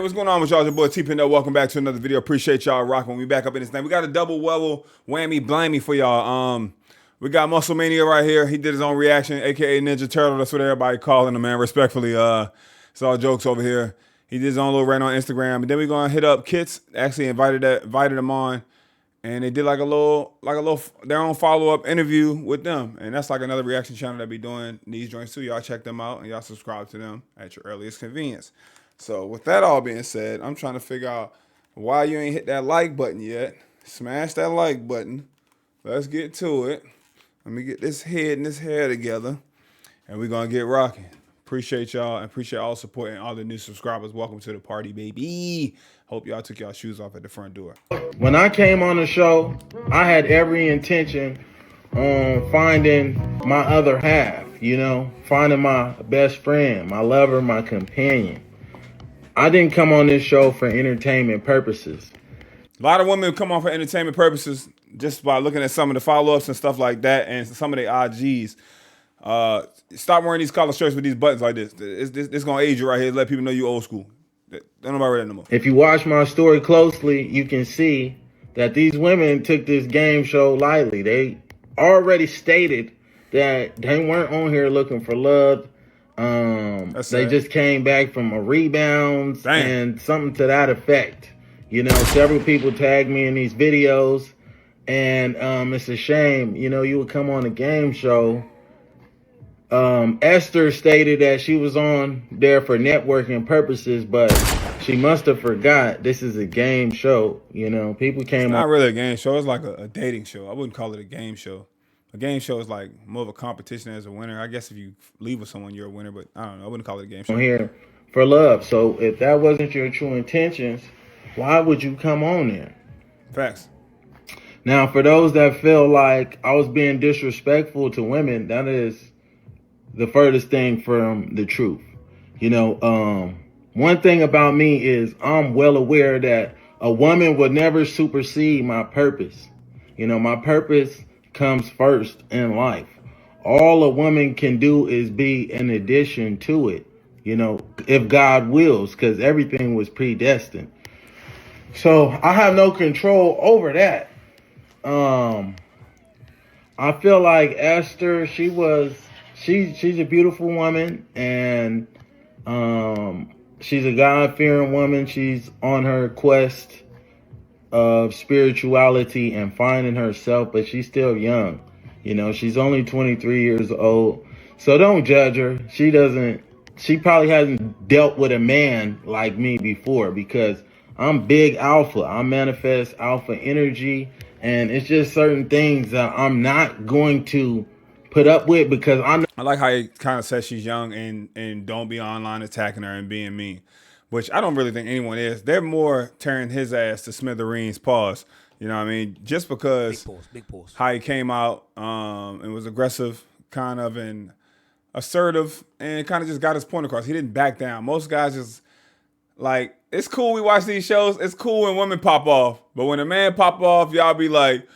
what's going on with y'all? It's your boy TPindell. Welcome back to another video. Appreciate y'all rocking. We back up in this thing. We got a double whammy blammy for y'all. We got Muscle Mania right here. He did his own reaction, aka Ninja Turtle. That's what everybody calling him, man. Respectfully, it's all jokes over here. He did his own little rant on Instagram, and then we gonna hit up Kits. Actually invited him on, and they did like a little their own follow-up interview with them, and that's like another reaction channel that be doing these joints too. Y'all check them out and y'all subscribe to them at your earliest convenience. So with that all being said, I'm trying to figure out why you ain't hit that like button yet. Smash that like button. Let's get to it. Let me get this head and this hair together, and we're gonna get rocking. Appreciate y'all and appreciate all support and all the new subscribers. Welcome to the party, baby. Hope y'all took y'all shoes off at the front door. When I came on the show, I had every intention on finding my other half, finding my best friend, my lover, my companion. I didn't come on this show for entertainment purposes. A lot of women come on for entertainment purposes just by looking at some of the follow-ups and stuff like that and some of the IGs. Stop wearing these collar shirts with these buttons like this. This gonna age you right here. Let people know you old school. Don't nobody wear that no more. If you watch my story closely, you can see that these women took this game show lightly. They already stated that they weren't on here looking for love. They just came back from a rebound and something to that effect. Several people tagged me in these videos, and it's a shame. You would come on a game show. Esther stated that she was on there for networking purposes, but she must have forgot this is a game show. People came. It's not really a game show. It's like a dating show. I wouldn't call it a game show. A game show is like more of a competition as a winner. I guess if you leave with someone, you're a winner, but I don't know. I wouldn't call it a game show. I'm here for love. So if that wasn't your true intentions, why would you come on there? Facts. Now, for those that feel like I was being disrespectful to women, that is the furthest thing from the truth. One thing about me is I'm well aware that a woman would never supersede my purpose. My purpose comes first in life. All a woman can do is be an addition to it, if God wills, because everything was predestined. So I have no control over that. I feel like Esther, she's a beautiful woman, and she's a God-fearing woman. She's on her quest of spirituality and finding herself, but she's still young. She's only 23 years old. So don't judge her. She probably hasn't dealt with a man like me before, because I'm big alpha. I manifest alpha energy, and it's just certain things that I'm not going to put up with, because I like how he kind of says she's young and don't be online attacking her and being mean, which I don't really think anyone is. They're more tearing his ass to smithereens, pause. You know what I mean? Just because big pause. How he came out and was aggressive, kind of, and assertive, and kind of just got his point across. He didn't back down. Most guys just, like, it's cool we watch these shows. It's cool when women pop off. But when a man pop off, y'all be like,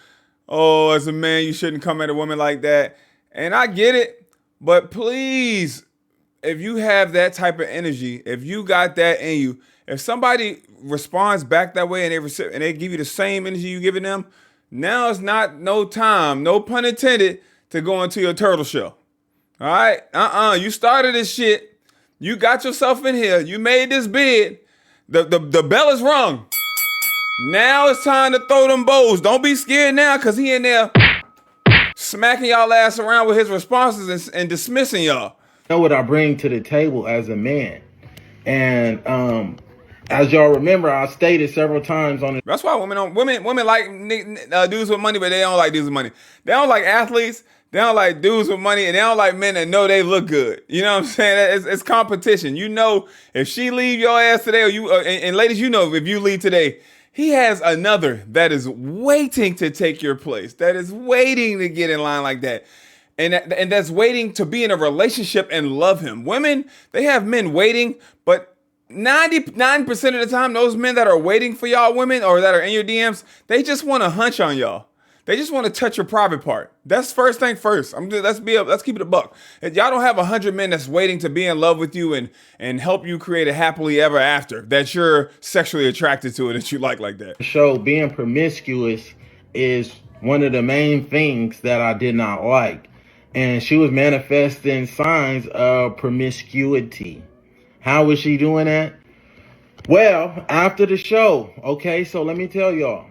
oh, as a man, you shouldn't come at a woman like that. And I get it, but please, if you have that type of energy, if you got that in you, if somebody responds back that way and they give you the same energy you giving them, now it's not no time, no pun intended, to go into your turtle shell. All right? You started this shit. You got yourself in here. You made this bid. The bell is rung. Now it's time to throw them bows. Don't be scared now, because he in there smacking y'all ass around with his responses and dismissing y'all. Know what I bring to the table as a man. And as y'all remember, I stated several times on it. That's why women like dudes with money, but they don't like dudes with money. They don't like athletes. They don't like dudes with money, and they don't like men that know they look good. You know what I'm saying? It's competition. If she leave your ass today, or and ladies, if you leave today, he has another that is waiting to take your place, that is waiting to get in line like that. And that's waiting to be in a relationship and love him. Women, they have men waiting, but 99% of the time, those men that are waiting for y'all women or that are in your DMs, they just want to hunch on y'all. They just want to touch your private part. That's first thing first. Let's keep it a buck. If y'all don't have 100 men that's waiting to be in love with you and help you create a happily ever after that you're sexually attracted to it that you like that. Show being promiscuous is one of the main things that I did not like. And she was manifesting signs of promiscuity. How was she doing that? Well, after the show, okay, so let me tell y'all.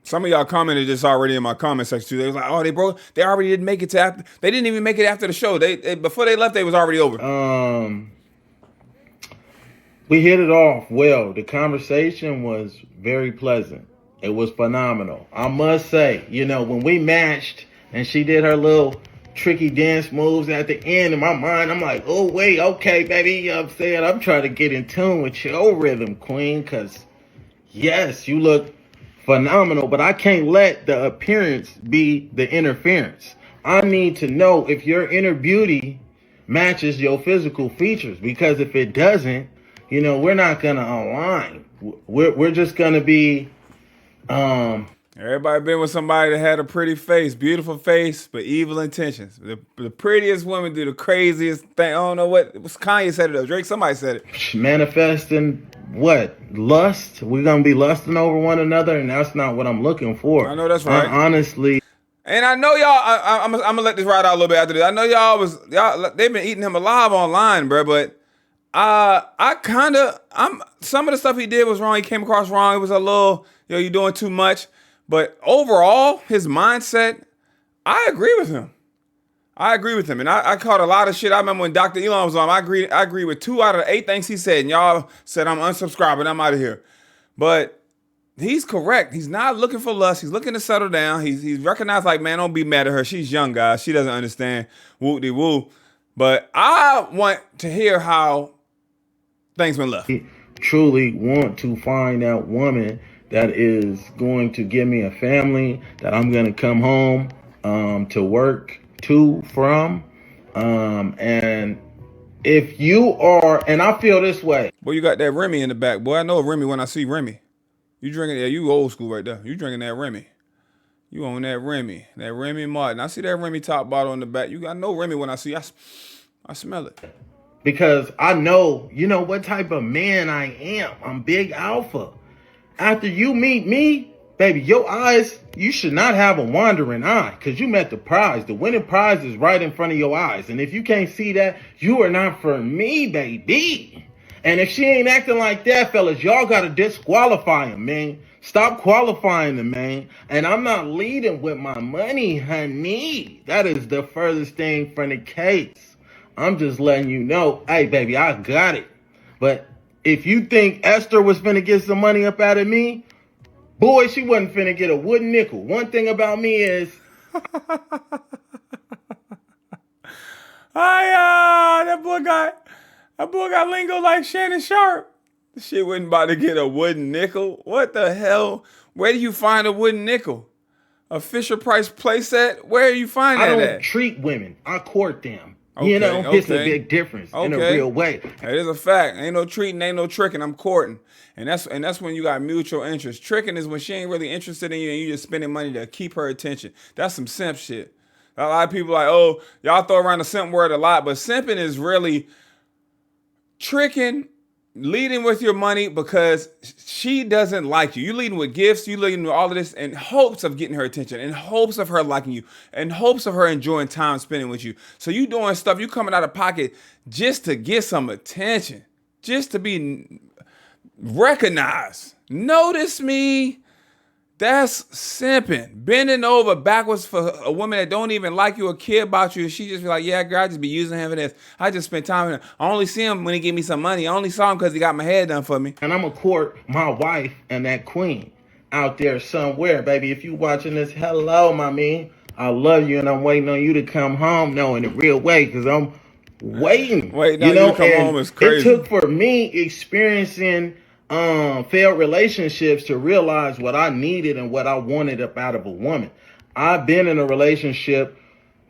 Some of y'all commented this already in my comment section too. They was like, "Oh, they already didn't make it to after. They didn't even make it after the show. They before they left, they was already over." We hit it off well. The conversation was very pleasant. It was phenomenal. I must say, when we matched and she did her little tricky dance moves at the end, in my mind, I'm like, oh, wait, okay, baby. You know what I'm saying? I'm trying to get in tune with your rhythm, queen, because, yes, you look phenomenal, but I can't let the appearance be the interference. I need to know if your inner beauty matches your physical features, because if it doesn't, we're not going to align. We're just going to be... Everybody been with somebody that had a pretty face, beautiful face, but evil intentions. The prettiest women do the craziest thing. I don't know what Kanye said it though. Drake, somebody said it. Manifesting what? Lust? We're going to be lusting over one another, and that's not what I'm looking for. I know that's right. Honestly. And I know y'all, I'm going to let this ride out a little bit after this. I know they've been eating him alive online, bro, but some of the stuff he did was wrong. He came across wrong. It was a little, you're doing too much. But overall, his mindset, I agree with him. And I caught a lot of shit. I remember when Dr. Elon was on, I agree with 2 out of the 8 things he said. And y'all said, I'm unsubscribing, I'm out of here. But he's correct. He's not looking for lust. He's looking to settle down. He's recognized like, man, don't be mad at her. She's young, guys. She doesn't understand. Whoop-de-woo. But I want to hear how things been left. Truly want to find that woman that is going to give me a family that I'm going to come home to work from. And if you are, and I feel this way. Boy, you got that Remy in the back. Boy, I know Remy when I see Remy. You drinking, you old school right there. You drinking that Remy. You on that Remy Martin. I see that Remy top bottle in the back. I know Remy when I see, I smell it. Because I know, what type of man I am. I'm big alpha. After you meet me, baby, your eyes, you should not have a wandering eye because you met the prize. The winning prize is right in front of your eyes. And if you can't see that, you are not for me, baby. And if she ain't acting like that, fellas, y'all got to disqualify him, man. Stop qualifying him, man. And I'm not leading with my money, honey. That is the furthest thing from the case. I'm just letting you know, hey, baby, I got it. But if you think Esther was finna get some money up out of me, boy, she wasn't finna get a wooden nickel. One thing about me is... that boy got lingo like Shannon Sharp. She wasn't about to get a wooden nickel. What the hell? Where do you find a wooden nickel? A Fisher Price playset? Where do you find that at? I don't treat women. I court them. Okay, it's a big difference in a real way. It is a fact. Ain't no treating, ain't no tricking. I'm courting. And that's when you got mutual interest. Tricking is when she ain't really interested in you and you just spending money to keep her attention. That's some simp shit. A lot of people like, oh, y'all throw around the simp word a lot, but simping is really tricking, leading with your money because she doesn't like you. You leading with gifts, you leading with all of this in hopes of getting her attention, in hopes of her liking you, in hopes of her enjoying time spending with you. So you doing stuff, you coming out of pocket just to get some attention, just to be recognized. Notice me. That's simping. Bending over backwards for a woman that don't even like you or care about you. She just be like, yeah, girl, I just be using him for this. I just spend time with him. I only see him when he give me some money. I only saw him because he got my hair done for me. And I'm going to court my wife and that queen out there somewhere, baby. If you watching this, hello, my man. I love you and I'm waiting on you to come home. No, in a real way, because I'm waiting. Wait, you to come home is crazy. It took for me experiencing failed relationships to realize what I needed and what I wanted up out of a woman. I've been in a relationship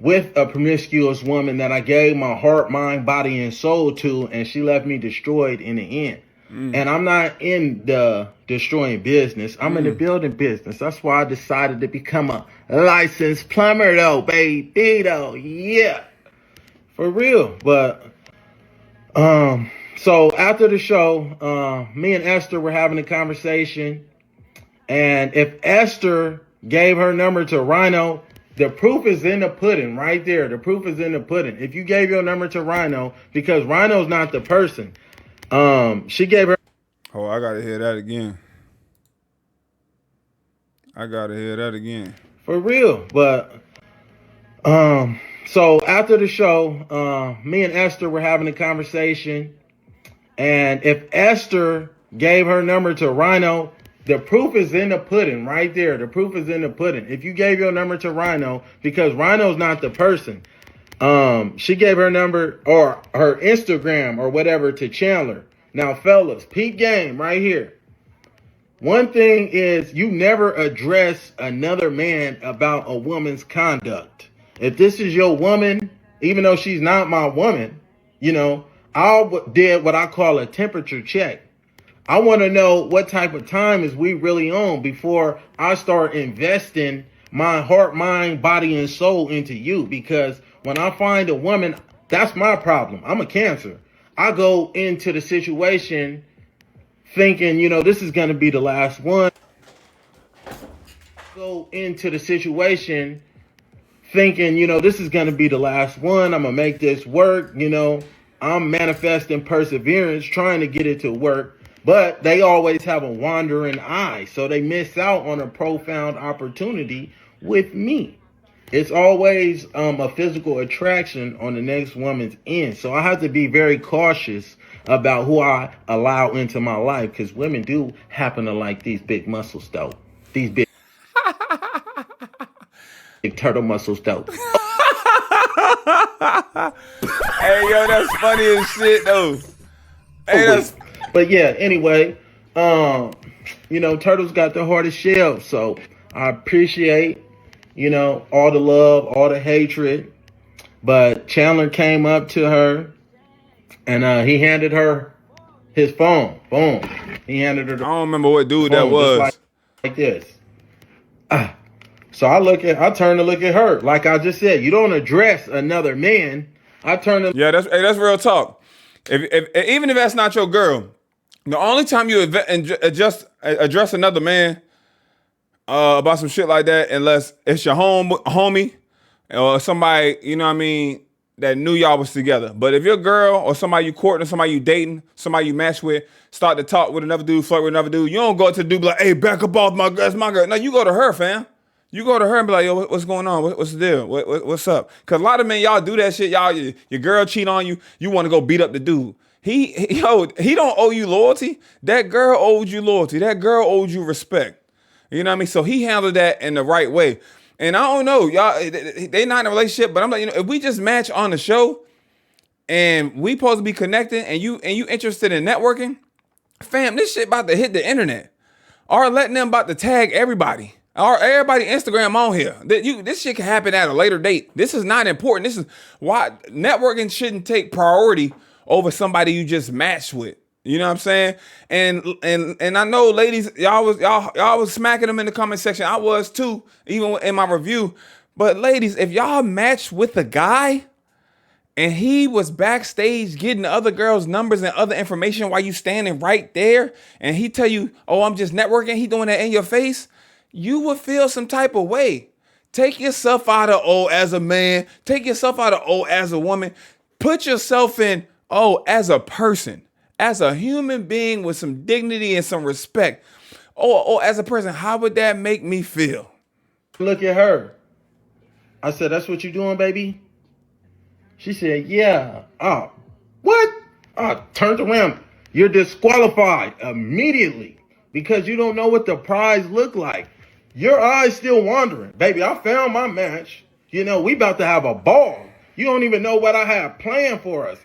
with a promiscuous woman that I gave my heart, mind, body, and soul to, and she left me destroyed in the end. And I'm not in the destroying business. I'm in the building business. That's why I decided to become a licensed plumber though, baby though. Yeah. For real. But so after the show, me and Esther were having a conversation. And if Esther gave her number to Rhino, the proof is in the pudding right there. The proof is in the pudding. If you gave your number to Rhino, because Rhino's not the person. She gave her. Oh, I gotta hear that again. I gotta hear that again. For real. But so after the show, me and Esther were having a conversation. And if Esther gave her number to Rhino, the proof is in the pudding right there. The proof is in the pudding. If you gave your number to Rhino, because Rhino's not the person. She gave her number or her Instagram or whatever to Chandler. Now, fellas, peep game right here. One thing is you never address another man about a woman's conduct. If this is your woman, even though she's not my woman, you know, I did what I call a temperature check. I want to know what type of time is we really on before I start investing my heart, mind, body, and soul into you. Because when I find a woman, that's my problem. I'm a Cancer. I go into the situation thinking, you know, this is going to be the last one. Go into the situation thinking, you know, this is going to be the last one. I'm going to make this work. You know, I'm manifesting perseverance, trying to get it to work. But they always have a wandering eye. So they miss out on a profound opportunity with me. It's always a physical attraction on the next woman's end. So I have to be very cautious about who I allow into my life, because women do happen to like these big muscles, though. These big turtle muscles, though. Hey, yo, that's funny as shit, though. Hey, that's... But yeah, anyway, you know, turtles got the hardest shell. So I appreciate, you know, all the love, all the hatred. But Chandler came up to her and he handed her his phone. Boom. He handed her the phone. I don't remember what dude that was. Like this. So I turn to look at her. Like I just said, you don't address another man. I turn to... Yeah, that's real talk. Even if that's not your girl, the only time you address another man about some shit like that, unless it's your homie or somebody, you know what I mean, that knew y'all was together. But if your girl or somebody you courting or somebody you dating, somebody you match with, start to talk with another dude, flirt with another dude, you don't go to the dude be like, hey, back up off my girl, that's my girl. No, you go to her, fam. You go to her and be like, yo, what's going on? What's the deal? What's up? Because a lot of men, y'all do that shit. Y'all, your girl cheat on you. You want to go beat up the dude. He don't owe you loyalty. That girl owed you loyalty. That girl owed you respect. You know what I mean? So he handled that in the right way. And I don't know, y'all, they not in a relationship, but I'm like, you know, if we just match on the show and we supposed to be connecting and you interested in networking, fam, this shit about to hit the internet. Or letting them about to tag everybody. Or everybody Instagram on here. This shit can happen at a later date. This is not important. This is why networking shouldn't take priority over somebody you just matched with. You know what I'm saying? And I know, ladies, y'all was smacking them in the comment section. I was too, even in my review. But ladies, if y'all matched with a guy and he was backstage getting the other girls' numbers and other information while you standing right there, and he tell you, oh, I'm just networking, he doing that in your face, you would feel some type of way. Take yourself out of O as a man. Take yourself out of O as a woman. Put yourself in O as a person, as a human being with some dignity and some respect. Or as a person, how would that make me feel? Look at her. I said, that's what you doing, baby? She said, yeah. Oh, what? I turned around. You're disqualified immediately because you don't know what the prize look like. Your eyes still wandering. Baby, I found my match. You know, we about to have a ball. You don't even know what I have planned for us.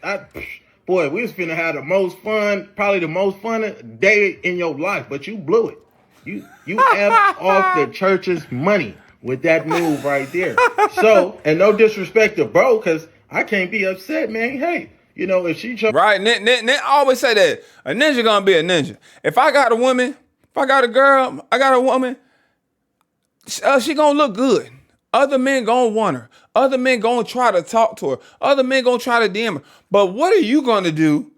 Boy, we was finna have the most fun, probably the most fun day in your life, but you blew it. You effed off the church's money with that move right there. So, and no disrespect to bro, because I can't be upset, man. Hey, You know, if she chose Right? I always say that a ninja gonna be a ninja. If I got a woman, if I got a girl, I got a woman, she gonna look good. Other men gonna want her. Other men gonna try to talk to her. Other men gonna try to DM her. But what are you gonna do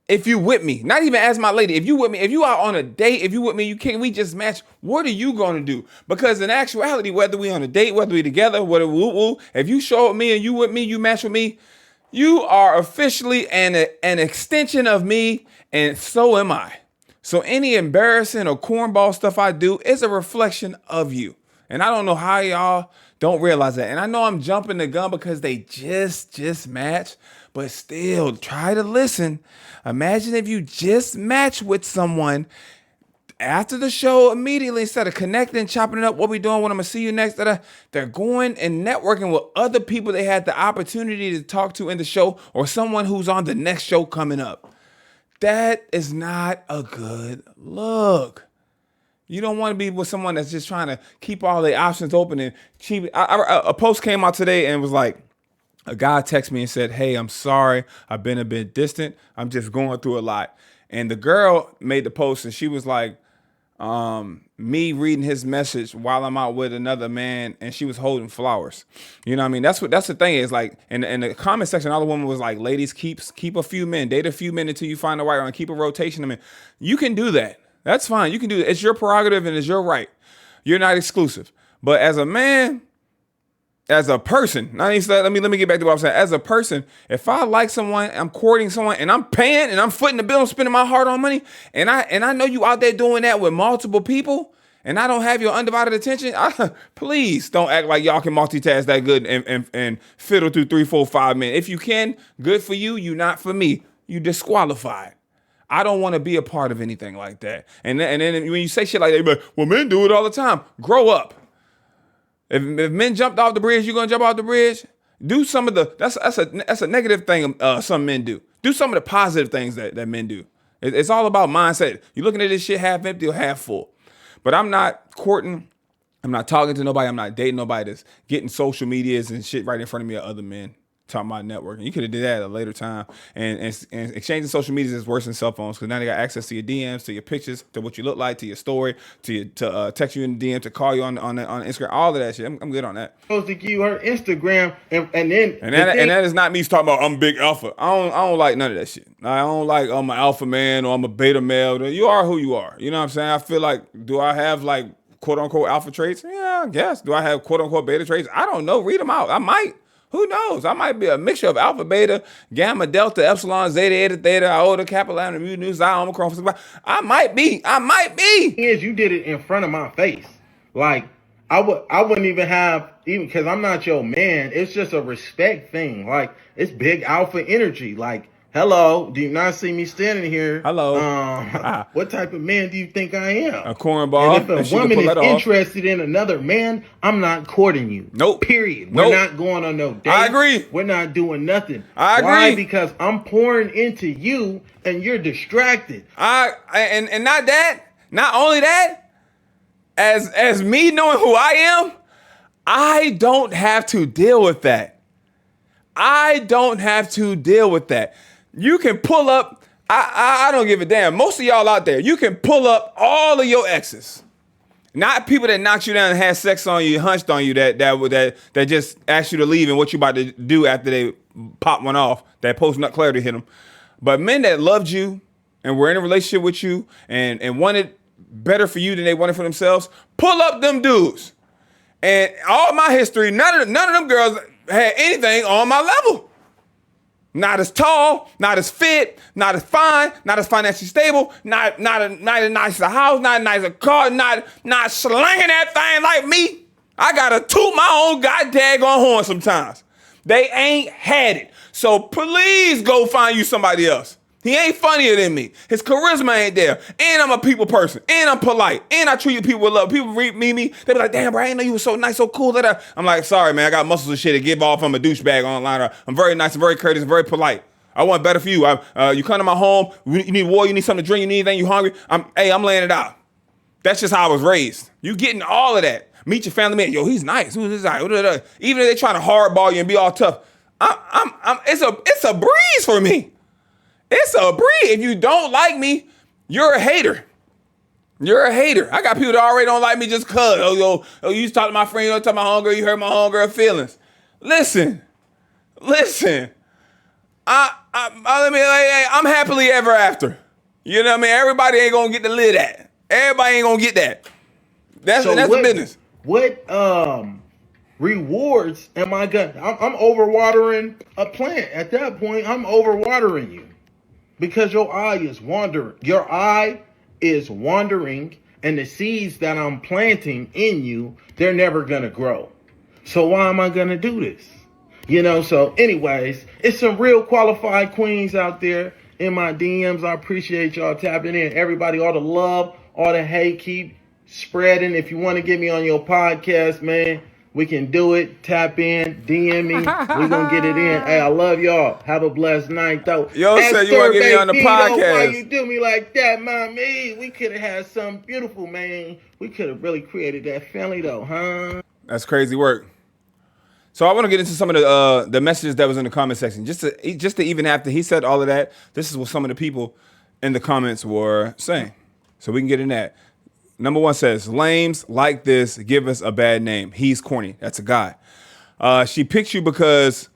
if you with me? Not even as my lady. If you with me, if you are on a date, if you with me, we just match. What are you gonna do? Because in actuality, whether we on a date, whether we together, whether woo, if you show up me and you with me, you match with me, you are officially an extension of me, and so am I. So any embarrassing or cornball stuff I do is a reflection of you. And I don't know how y'all don't realize that. And I know I'm jumping the gun because they just match, but still try to listen. Imagine if you just match with someone after the show immediately, instead of connecting, chopping it up, what we doing, when I'm gonna see you next, they're going and networking with other people they had the opportunity to talk to in the show, or someone who's on the next show coming up. That is not a good look. You don't want to be with someone that's just trying to keep all the options open and cheap. A post came out today and was like, a guy texted me and said, "Hey, I'm sorry, I've been a bit distant. I'm just going through a lot." And the girl made the post and she was like, me reading his message while I'm out with another man, and she was holding flowers. You know what I mean? That's the thing is, like, in the comment section, another woman was like, ladies, keep a few men, date a few men until you find the right one, keep a rotation of men. You can do that. That's fine. You can do that. It's your prerogative and it's your right. You're not exclusive. But as a man, as a person, let me get back to what I'm saying. As a person, if I like someone, I'm courting someone, and I'm paying and I'm footing the bill, I'm spending my hard-earned money, and I know you out there doing that with multiple people, and I don't have your undivided attention, please don't act like y'all can multitask that good and fiddle through 3, 4, 5 men. If you can, good for you. You not for me. You disqualified. I don't want to be a part of anything like that. And then when you say shit like that, you're like, well, men do it all the time. Grow up. If men jumped off the bridge, you're gonna jump off the bridge. Do some of the that's a negative thing some men do. Do some of the positive things that men do. It's all about mindset. You're looking at this shit half empty or half full. But I'm not courting. I'm not talking to nobody. I'm not dating nobody that's getting social medias and shit right in front of me of other men. Talking about networking. You could have did that at a later time. And exchanging social media is worse than cell phones, because now they got access to your DMs, to your pictures, to what you look like, to your story, to text you in the DM, to call you on Instagram, all of that shit. I'm good on that. supposed to give you her Instagram and that is not me talking about I'm big alpha. I don't like none of that shit. I don't like I'm an alpha man or I'm a beta male. You are who you are. You know what I'm saying? I feel like, do I have like quote unquote alpha traits? Yeah, I guess. Do I have quote unquote beta traits? I don't know. Read them out. I might. Who knows? I might be a mixture of alpha, beta, gamma, delta, epsilon, zeta, eta, theta, iota, kappa, lambda, mu, nu, xi, omicron. I might be. Is you did it in front of my face. Like I wouldn't even have, even because I'm not your man. It's just a respect thing. Like, it's big alpha energy. Like, hello, do you not see me standing here? Hello. What type of man do you think I am? A cornball. And if a woman is interested in another man, I'm not courting you. Nope. Period. We're not going on no dates. I agree. We're not doing nothing. I agree. Why? Because I'm pouring into you and you're distracted. And not that. Not only that. As me knowing who I am, I don't have to deal with that. You can pull up. I don't give a damn. Most of y'all out there, you can pull up all of your exes. Not people that knocked you down and had sex on you, hunched on you, that just asked you to leave and what you about to do after they pop one off, that post-nut clarity hit them. But men that loved you and were in a relationship with you and wanted better for you than they wanted for themselves, pull up them dudes. And all my history, none of them girls had anything on my level. Not as tall, not as fit, not as fine, not as financially stable, not as nice a house, not a nicer car, not slanging that thing like me. I gotta toot my own goddamn horn sometimes. They ain't had it. So please go find you somebody else. He ain't funnier than me. His charisma ain't there. And I'm a people person. And I'm polite. And I treat people with love. People read me. They be like, damn, bro, I didn't know you were so nice, so cool. I'm like, sorry, man. I got muscles and shit to give off. I'm a douchebag online. I'm very nice, I'm very courteous, I'm very polite. I want better for you. You come to my home. You need water. You need something to drink. You need anything. You hungry? I'm laying it out. That's just how I was raised. You getting all of that. Meet your family man. Yo, he's nice. Who's this guy? Even if they try to hardball you and be all tough, It's a breeze for me. It's a breeze. If you don't like me, you're a hater. You're a hater. I got people that already don't like me just cuz. Oh, you talk to my friend, you don't talk to my homegirl, you hurt my homegirl feelings. Listen. I'm happily ever after. You know what I mean? Everybody ain't gonna get the lid at. Everybody ain't gonna get that. That's the business. What rewards am I gonna? I'm overwatering a plant. At that point, I'm overwatering you because your eye is wandering. Your eye is wandering, and the seeds that I'm planting in you, they're never gonna grow. So why am I gonna do this? So anyways, it's some real qualified queens out there in my DMs. I appreciate y'all tapping in. Everybody, all the love, all the hate, keep spreading. If you want to get me on your podcast, man, we can do it. Tap in, DM me. We're going to get it in. Hey, I love y'all. Have a blessed night, though. Yo, said you want to get me on the podcast. Why you do me like that, mommy? We could have had something beautiful, man. We could have really created that family, though, huh? That's crazy work. So I want to get into some of the messages that was in the comment section. Just to even after he said all of that, this is what some of the people in the comments were saying. So we can get in that. Number one says, lames like this give us a bad name. He's corny. That's a guy. She picked you because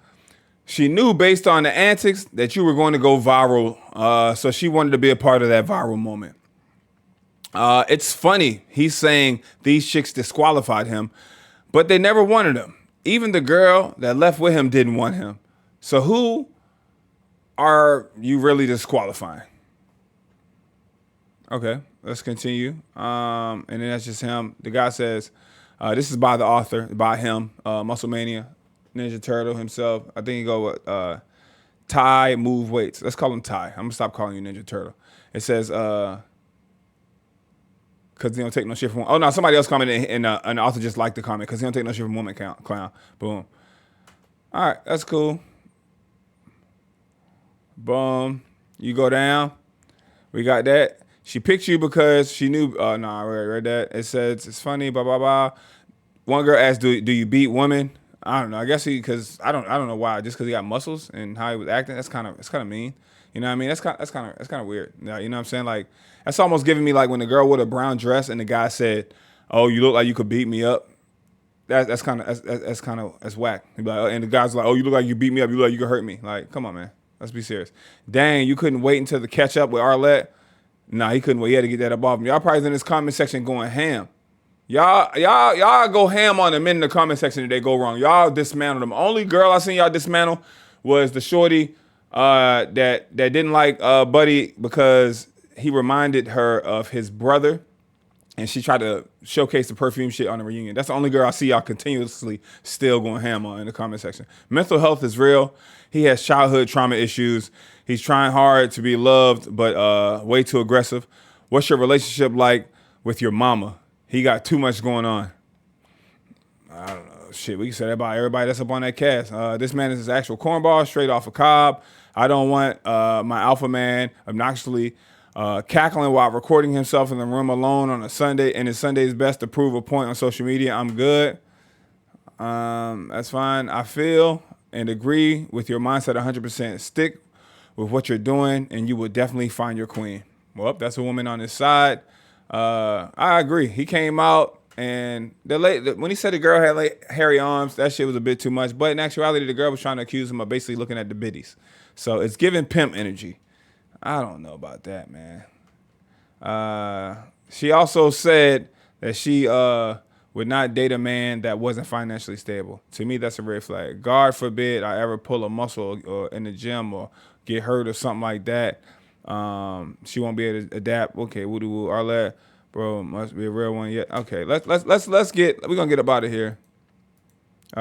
she knew based on the antics that you were going to go viral. So she wanted to be a part of that viral moment. It's funny. He's saying these chicks disqualified him, but they never wanted him. Even the girl that left with him didn't want him. So who are you really disqualifying? Okay, let's continue. And then that's just him. The guy says, this is by the author, by him, Muscle Mania, Ninja Turtle himself. I think you go with Ty Move Weights. Let's call him Ty. I'm going to stop calling you Ninja Turtle. It says, because he don't take no shit from... Oh, no, somebody else commented, and the author just liked the comment, because he don't take no shit from woman clown. Boom. All right, that's cool. Boom. You go down. We got that. She picked you because she knew... I already read that. It says, it's funny, blah, blah, blah. One girl asked, do you beat women? I don't know. I guess because... I don't know why. Just because he got muscles and how he was acting, it's kind of mean. You know what I mean? That's kind of weird. You know what I'm saying? Like, that's almost giving me like when the girl wore a brown dress and the guy said, "Oh, you look like you could beat me up." That's whack. He'd be like, and the guy's like, "Oh, you look like you beat me up. You look like you could hurt me." Like, come on, man. Let's be serious. Dang, you couldn't wait until the catch up with Arlette. Nah, he couldn't wait. He had to get that up off him. Y'all probably in this comment section going ham. Y'all go ham on the men in the comment section if they go wrong. Y'all dismantle them. Only girl I seen y'all dismantle was the shorty that didn't like Buddy because he reminded her of his brother, and she tried to showcase the perfume shit on the reunion. That's the only girl I see y'all continuously still going ham on in the comment section. Mental health is real. He has childhood trauma issues. He's trying hard to be loved, but way too aggressive. What's your relationship like with your mama? He got too much going on. I don't know. Shit, we can say that about everybody that's up on that cast. This man is his actual cornball, straight off a cob. I don't want my alpha man obnoxiously cackling while recording himself in the room alone on a Sunday, and his Sunday's best to prove a point on social media. I'm good. That's fine. I feel and agree with your mindset 100%. Stick with what you're doing, and you will definitely find your queen. Well, that's a woman on his side. I agree. He came out, and when he said the girl had like hairy arms, that shit was a bit too much. But in actuality, the girl was trying to accuse him of basically looking at the biddies. So it's giving pimp energy. I don't know about that, man. She also said that she would not date a man that wasn't financially stable. To me, that's a red flag. God forbid I ever pull a muscle or in the gym or get hurt or something like that. She won't be able to adapt. Okay, woo Arlette, bro, must be a real one yet. Okay, we're gonna get up out of here.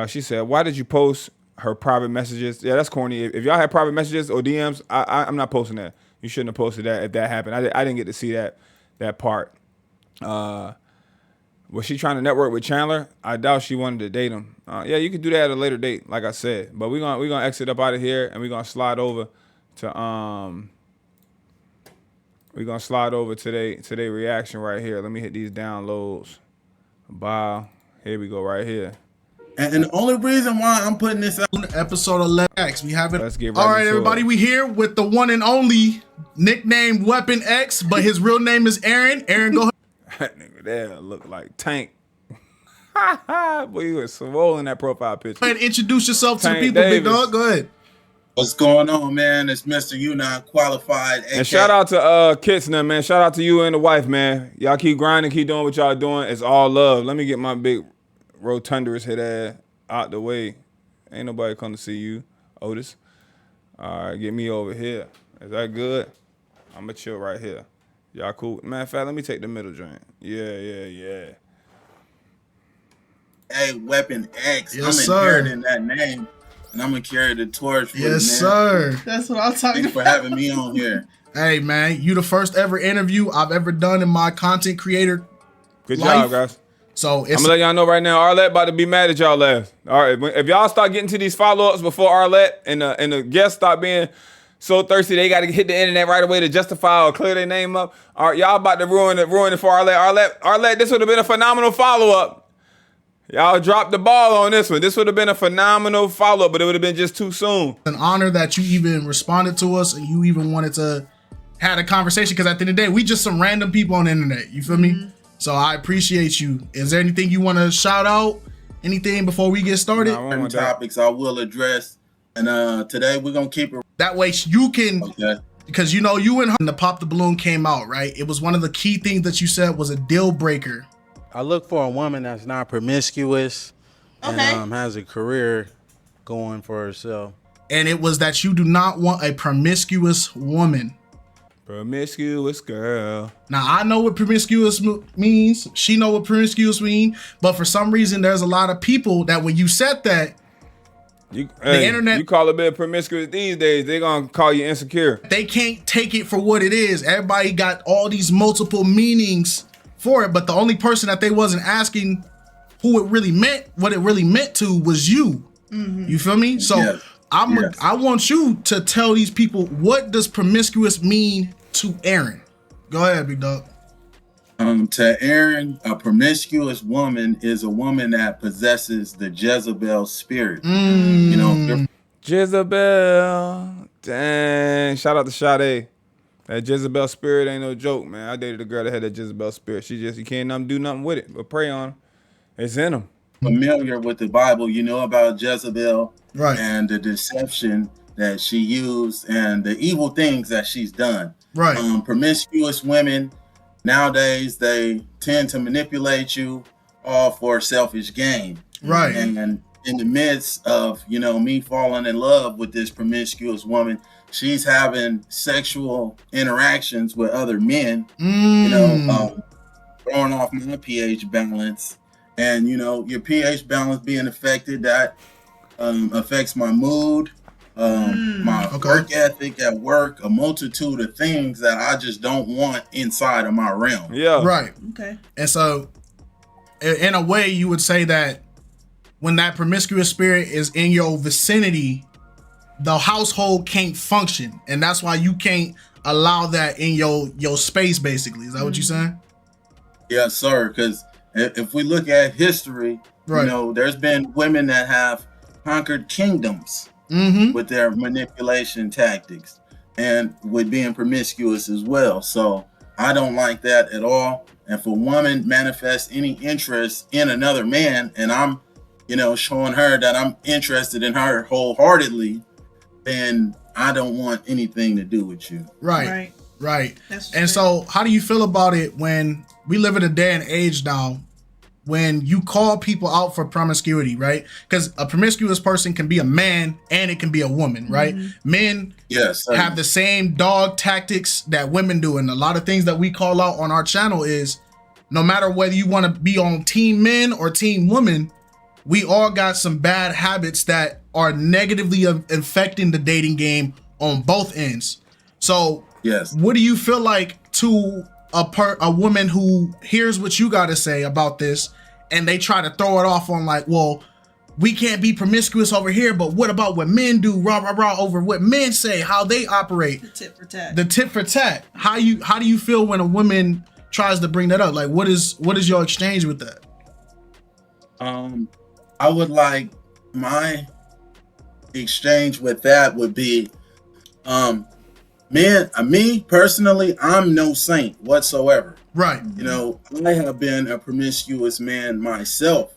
She said, why did you post her private messages? Yeah, that's corny. If y'all have private messages or DMs, I'm not posting that. You shouldn't have posted that if that happened. I didn't get to see that part. Was she trying to network with Chandler? I doubt she wanted to date him. Yeah, you could do that at a later date, like I said. But we're gonna exit up out of here, and we're gonna slide over to today reaction right here. Let me hit these downloads. Wow, here we go right here. And the only reason why I'm putting this out, Episode 11X. We have it. Let's get right All right, into everybody. it. We here with the one and only nicknamed Weapon X, but his real name is Aaron. Aaron, go ahead. That nigga there look like Tank. Boy, you was swole in that profile picture. Go ahead and introduce yourself to the Tank people, big Davis. dog. Go ahead. what's going on, man? It's Mr. You Not Qualified. And shout out to Kits now, man. Shout out to you and the wife, man. Y'all keep grinding, keep doing what y'all doing. It's all love. Let me get my big rotundous head ass out the way. Ain't nobody come to see you, Otis. All right, get me over here. Is that good? I'm gonna chill right here. Y'all cool? Matter of fact, let me take the middle joint. Yeah. Hey, Weapon X. Yes, I'm sir. inheriting that name, and I'm gonna carry the torch for you, man. Yes, sir. That's what I'm talking Thanks for about. having me on here. Hey, man, you the first ever interview I've ever done in my content creator. Good Life. job, guys. So I'm it's gonna let y'all know right now, Arlette about to be mad at y'all ass. All right, if y'all start getting to these follow-ups before Arlette and the guests start being so thirsty, they got to hit the internet right away to justify or clear their name up. All right, y'all about to ruin it for Arlette. Arlette, this would have been a phenomenal follow-up. Y'all dropped the ball on this one. This would have been a phenomenal follow-up, but it would have been just too soon. an honor that you even responded to us and you even wanted to had a conversation, because at the end of the day, we just some random people on the internet. You feel me? So I appreciate you. Is there anything you want to shout out? Anything before we get started? Nah, I want Certain that. topics I will address, and today we're gonna keep it. That way you can, Okay. because you know you and her, the Pop the Balloon came out, right? It was one of the key things that you said was a deal breaker. I look for a woman that's not promiscuous Okay. and has a career going for herself. And it was that you do not want a promiscuous woman. Promiscuous girl. Now I know what promiscuous means. She know what promiscuous mean. But for some reason, there's a lot of people that when you said that, internet- You call a bit promiscuous these days, they gonna call you insecure. they can't take it for what it is. Everybody got all these multiple meanings for it, but the only person that they wasn't asking who it really meant, what it really meant to, was you. You feel me? So Yes. Yes. I want you to tell these people, what does promiscuous mean to Aaron? Go ahead, big dog. To Aaron, a promiscuous woman is a woman that possesses the Jezebel spirit. You know, you're Jezebel. Dang. Shout out to Sade. That Jezebel spirit ain't no joke, man. I dated a girl that had that Jezebel spirit. You can't do nothing with it, but pray on her. It's in them. familiar with the Bible, you know about Jezebel, Right. and the deception that she used and the evil things that she's done. Right. Promiscuous women nowadays, they tend to manipulate you all for selfish gain. Right. And in the midst of, me falling in love with this promiscuous woman, she's having sexual interactions with other men, throwing off my pH balance. And, your pH balance being affected, that affects my mood, my work ethic at work, a multitude of things that I just don't want inside of my realm. Yeah. Right. Okay. And so, in a way, you would say that when that promiscuous spirit is in your vicinity, the household can't function, and that's why you can't allow that in your space. Basically, is that what you're saying? Yes, sir. Because if we look at history, Right. there's been women that have conquered kingdoms with their manipulation tactics and with being promiscuous as well. So I don't like that at all. And if a woman manifests any interest in another man, and I'm, showing her that I'm interested in her wholeheartedly, then I don't want anything to do with you. Right. Right. That's And true. so, how do you feel about it when we live in a day and age now when you call people out for promiscuity, right? Because a promiscuous person can be a man and it can be a woman, right? Men Yes, sir. have the same dog tactics that women do. And a lot of things that we call out on our channel is no matter whether you want to be on team men or team women, we all got some bad habits that are negatively affecting the dating game on both ends. So Yes. what do you feel like to a woman who hears what you got to say about this and they try to throw it off on like, well, we can't be promiscuous over here, but what about what men do, rah, rah, rah, over what men say, how they operate, The tit for tat. the tit for tat. How do you feel when a woman tries to bring that up? Like, what is your exchange with that? I would like my exchange with that would be, man, me personally, I'm no saint whatsoever. Right. You know, I have been a promiscuous man myself.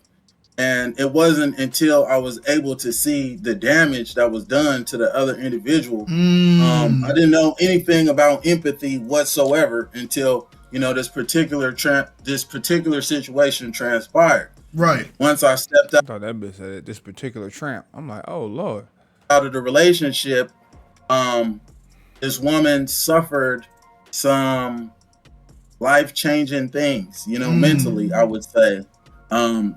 And it wasn't until I was able to see the damage that was done to the other individual. I didn't know anything about empathy whatsoever until, you know, this particular situation transpired. Right. Once I stepped I thought that bitch said this particular tramp. I'm like, oh Lord. out of the relationship, this woman suffered some life-changing things, you know, mentally, I would say.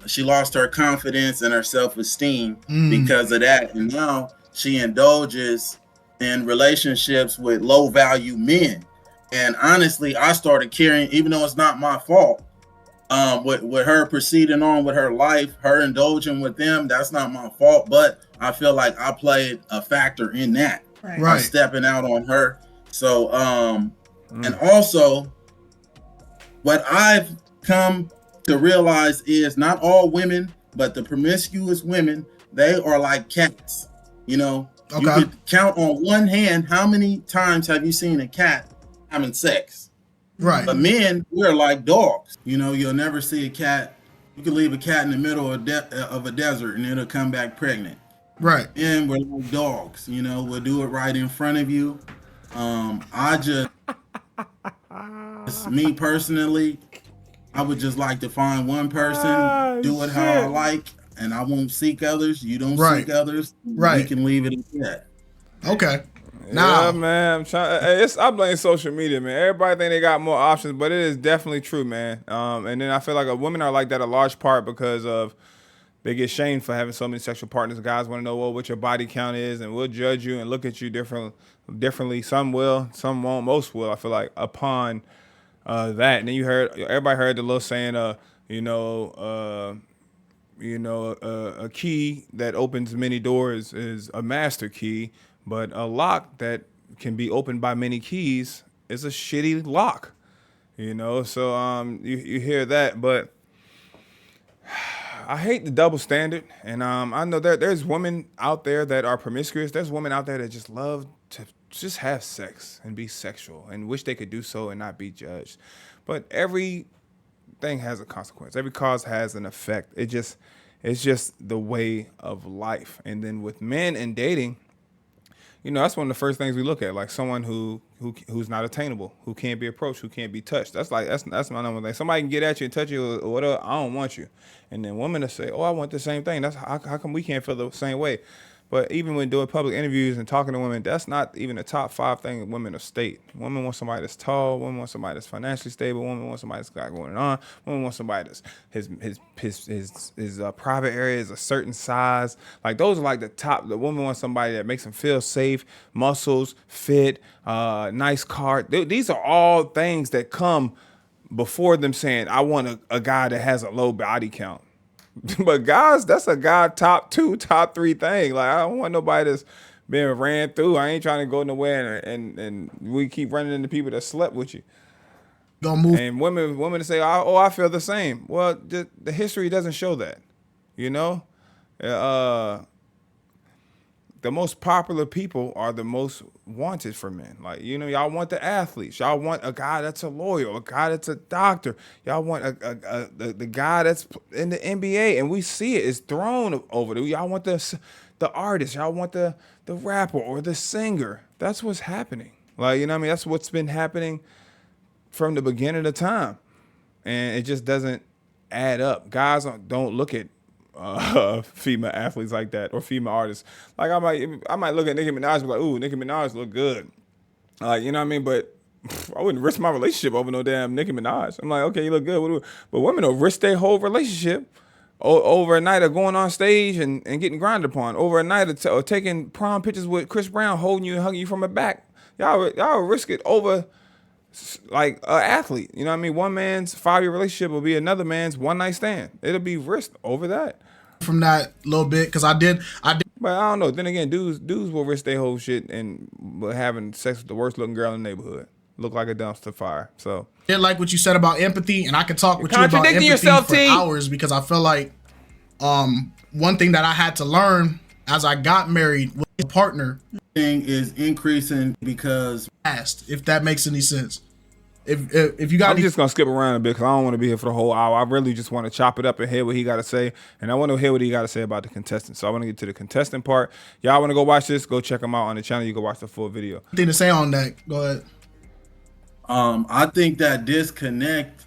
She lost her confidence and her self-esteem because of that. And now she indulges in relationships with low-value men. And honestly, I started carrying, even though it's not my fault, with her proceeding on with her life, her indulging with them, that's not my fault. But I feel like I played a factor in that. Right. Stepping out on her. So, and also, what I've come to realize is not all women, but the promiscuous women, they are like cats. You know, you could count on one hand how many times have you seen a cat having sex. Right. But men, we're like dogs. You know, you'll never see a cat. You can leave a cat in the middle of a desert and it'll come back pregnant. Right. And we're like dogs. You know, we'll do it right in front of you. I just, me personally, I would just like to find one person, do it how I like, and I won't seek others. You don't seek others. Right. We can leave it at that. Okay. Yeah, man. I blame social media, man. Everybody think they got more options, but it is definitely true, man. And then I feel like women are like that a large part because of they get shamed for having so many sexual partners. Guys want to know what your body count is, and we'll judge you and look at you differently. Some will, some won't. Most will. I feel like upon that. And then everybody heard the little saying, a key that opens many doors is a master key, but a lock that can be opened by many keys is a shitty lock. You know, so you hear that, but I hate the double standard. And I know there's women out there that are promiscuous. There's women out there that just love to just have sex and be sexual and wish they could do so and not be judged. But everything has a consequence. Every cause has an effect. It's just the way of life. And then with men and dating, you know, that's one of the first things we look at, like someone who's not attainable, who can't be approached, who can't be touched. That's my number one thing. Somebody can get at you and touch you or whatever. I don't want you. And then women will say, "Oh, I want the same thing." That's how come we can't feel the same way? But even when doing public interviews and talking to women, that's not even the top 5 things women will state. Women want somebody that's tall. Women want somebody that's financially stable. Women want somebody that's got going on. Women want somebody that's his private area is a certain size. Like those are like the top. The woman wants somebody that makes them feel safe, muscles, fit, nice car. These are all things that come before them saying, "I want a guy that has a low body count." But guys, that's a guy top 2, top 3 thing. Like I don't want nobody that's been ran through. I ain't trying to go nowhere and we keep running into people that slept with you. Don't move. And women say, "Oh, I feel the same." Well, the history doesn't show that. You know, the most popular people are the most wanted for men. Like, you know, y'all want the athletes. Y'all want a guy that's a lawyer, a guy that's a doctor. Y'all want the guy that's in the NBA, and we see it. It's thrown over there. Y'all want the artist. Y'all want the rapper or the singer. That's what's happening. Like, you know what I mean? That's what's been happening from the beginning of time. And it just doesn't add up. Guys don't look at female athletes like that or female artists. Like I might look at Nicki Minaj and be like, "Ooh, Nicki Minaj look good." Like, you know what I mean? But I wouldn't risk my relationship over no damn Nicki Minaj. I'm like, okay, you look good. But women will risk their whole relationship over a night of going on stage and getting grinded upon. Over a night of taking prom pictures with Chris Brown holding you and hugging you from the back. Y'all risk it over like an athlete. You know what I mean? One man's 5-year relationship will be another man's one night stand. It'll be risked over that. From that a little bit because I did. But I don't know. Then again, dudes will risk their whole shit and having sex with the worst looking girl in the neighborhood. Look like a dumpster fire. So I did like what you said about empathy, and I could talk with you about Contradicting empathy yourself, for T. hours because I feel like one thing that I had to learn as I got married with a partner Thing is increasing because asked if that makes any sense. If you got I'm just gonna skip around a bit because I don't want to be here for the whole hour. I really just want to chop it up and hear what he got to say, and I want to hear what he got to say about the contestant. So I want to get to the contestant part. Y'all want to go watch this? Go check him out on the channel. You can watch the full video. anything to say on that, go ahead. I think that disconnect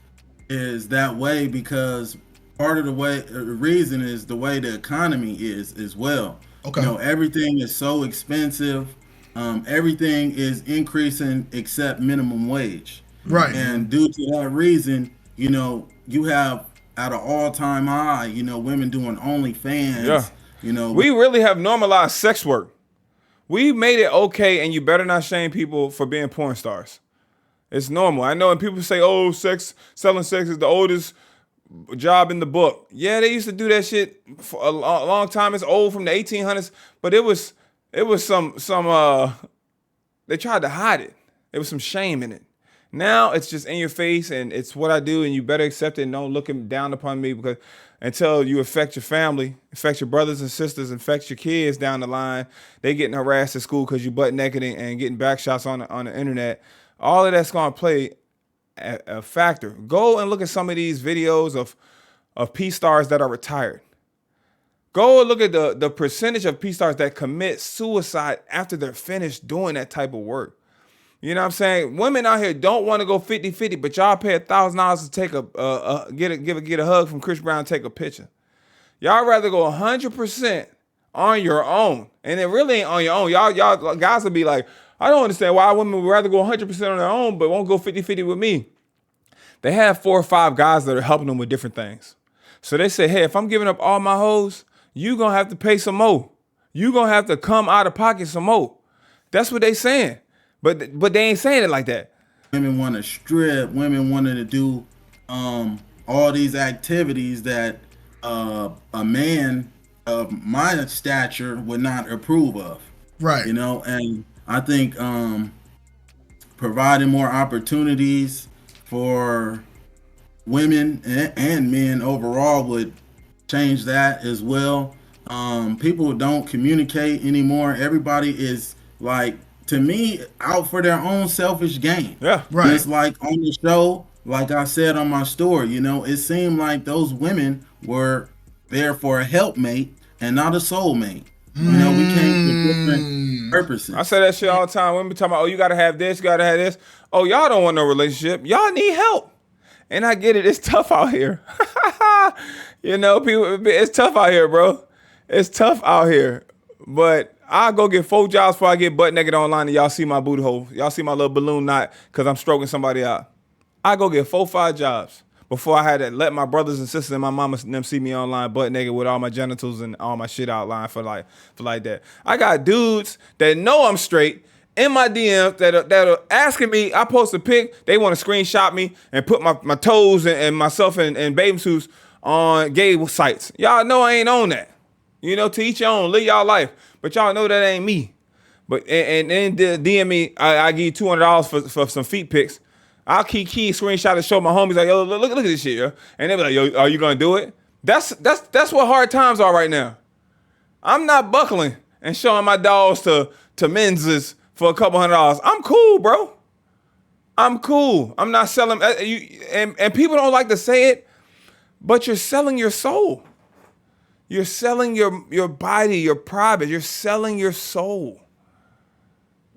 is that way because part of the reason is the way the economy is as well. Okay. You know, everything is so expensive. Everything is increasing except minimum wage. Right. And due to that reason, you know, you have at an all-time high, you know, women doing OnlyFans. Yeah. You know, We really have normalized sex work. We made it okay, and you better not shame people for being porn stars. It's normal. I know, and people say, "Oh, selling sex is the oldest job in the book." Yeah, they used to do that shit for a long time. It's old from the 1800s, but it was some they tried to hide it. There was some shame in it. Now it's just in your face, and it's what I do, and you better accept it and don't look down upon me because until you affect your family, affect your brothers and sisters, affect your kids down the line, they getting harassed at school because you butt naked and getting back shots on the internet. All of that's gonna play a factor. Go and look at some of these videos of P stars that are retired. Go and look at the percentage of P stars that commit suicide after they're finished doing that type of work. You know what I'm saying? Women out here don't want to go 50-50, but y'all pay $1,000 to take get a hug from Chris Brown and take a picture. Y'all rather go 100% on your own, and it really ain't on your own. Y'all guys will be like, I don't understand why women would rather go 100% on their own, but won't go 50-50 with me. They have 4 or 5 guys that are helping them with different things. So they say, hey, if I'm giving up all my hoes, you gonna have to pay some more. You gonna have to come out of pocket some more. That's what they saying. But they ain't saying it like that. Women want to strip. Women wanted to do all these activities that a man of my stature would not approve of. Right. You know, and I think providing more opportunities for women and men overall would change that as well. People don't communicate anymore. Everybody is like, to me, out for their own selfish gain. Yeah. Right. It's like on the show, like I said on my story, you know, it seemed like those women were there for a helpmate and not a soulmate. You know, we came with different purposes. I say that shit all the time. Women talking about, oh, you gotta have this, you gotta have this. Oh, y'all don't want no relationship. Y'all need help. And I get it. It's tough out here. You know, people, it's tough out here, bro. It's tough out here. But I'll go get 4 jobs before I get butt naked online and y'all see my booty hole. Y'all see my little balloon knot because I'm stroking somebody out. I go get 4 or 5 jobs before I had to let my brothers and sisters and my mama and them see me online butt naked with all my genitals and all my shit outlined for like that. I got dudes that know I'm straight in my DMs that are asking me. I post a pic, they want to screenshot me and put my toes and myself in bathing suits on gay sites. Y'all know I ain't on that. You know, to each your own, live y'all life. But y'all know that ain't me. But and then DM me, I give you $200 for some feet pics. I'll key screenshot and show my homies like, yo, look at this shit, yo. And they be like, yo, are you gonna do it? That's what hard times are right now. I'm not buckling and showing my dogs to menses for a couple $100. I'm cool, bro. I'm cool. I'm not selling. And people don't like to say it, but you're selling your soul. You're selling your body, your private. You're selling your soul.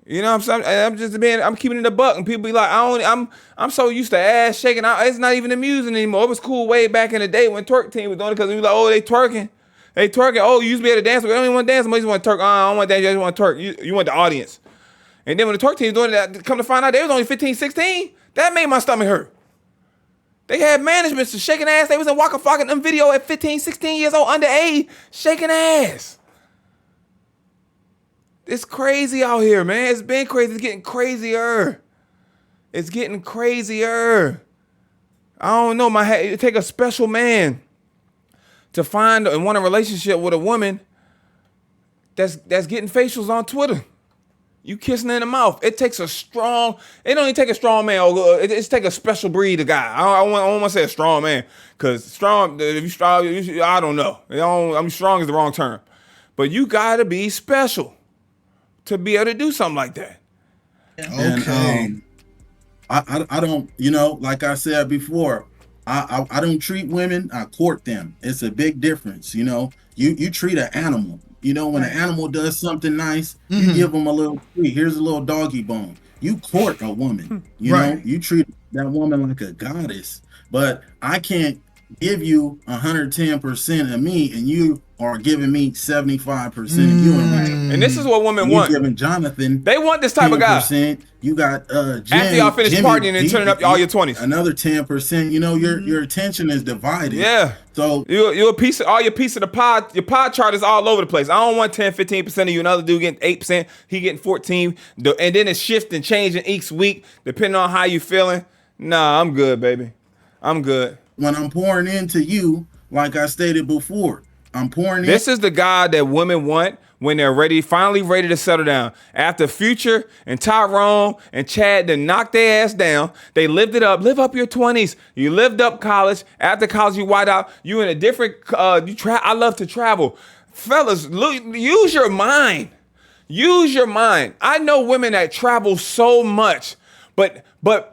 You know what I'm saying? I'm keeping it a buck, and people be like, I'm so used to ass shaking. It's not even amusing anymore. It was cool way back in the day when twerk team was doing it because we was like, oh, they twerking. Oh, you used to be able to dance. We don't even want to dance. We just want to twerk. I don't want to dance. You just want to twerk. You want the audience. And then when the twerk team was doing that, come to find out they was only 15, 16. That made my stomach hurt. They had managements to shaking ass. They was in Waka Flocka in them video at 15, 16 years old, underage, shaking ass. It's crazy out here, man. It's been crazy. It's getting crazier. It's getting crazier. I don't know. It take a special man to find and want a relationship with a woman that's getting facials on Twitter. You kissing in the mouth. It takes a strong. It don't even take a strong man. It's take a special breed of guy. I don't want to say a strong man because strong. If you strong, I don't know. Strong is the wrong term, but you gotta be special to be able to do something like that. Okay. And I don't, like I said before, I don't treat women, I court them. It's a big difference. You treat an animal. When an animal does something nice, you give them a little treat. Here's a little doggy bone. You court a woman. You treat that woman like a goddess. But I can't give you 110% of me, and you are giving me 75% of you. And this is what women want. Giving Jonathan, they want this type of guy. You got Jim, after y'all finish partying and turning up all your 20s. Another 10%. Your attention is divided. Yeah. So you're a piece of the pie. Your pie chart is all over the place. I don't want 10, 15% of you. Another dude getting 8%. He getting 14. And then it's shifting, changing each week depending on how you feeling. Nah, I'm good, baby. I'm good. When I'm pouring into you, like I stated before, I'm pouring in. This is the guy that women want when they're finally ready to settle down. After Future and Tyrone and Chad to knock their ass down, they lived it up. Live up your 20s. You lived up college. After college, you white out. You in a different. I love to travel, fellas. Use your mind. Use your mind. I know women that travel so much, but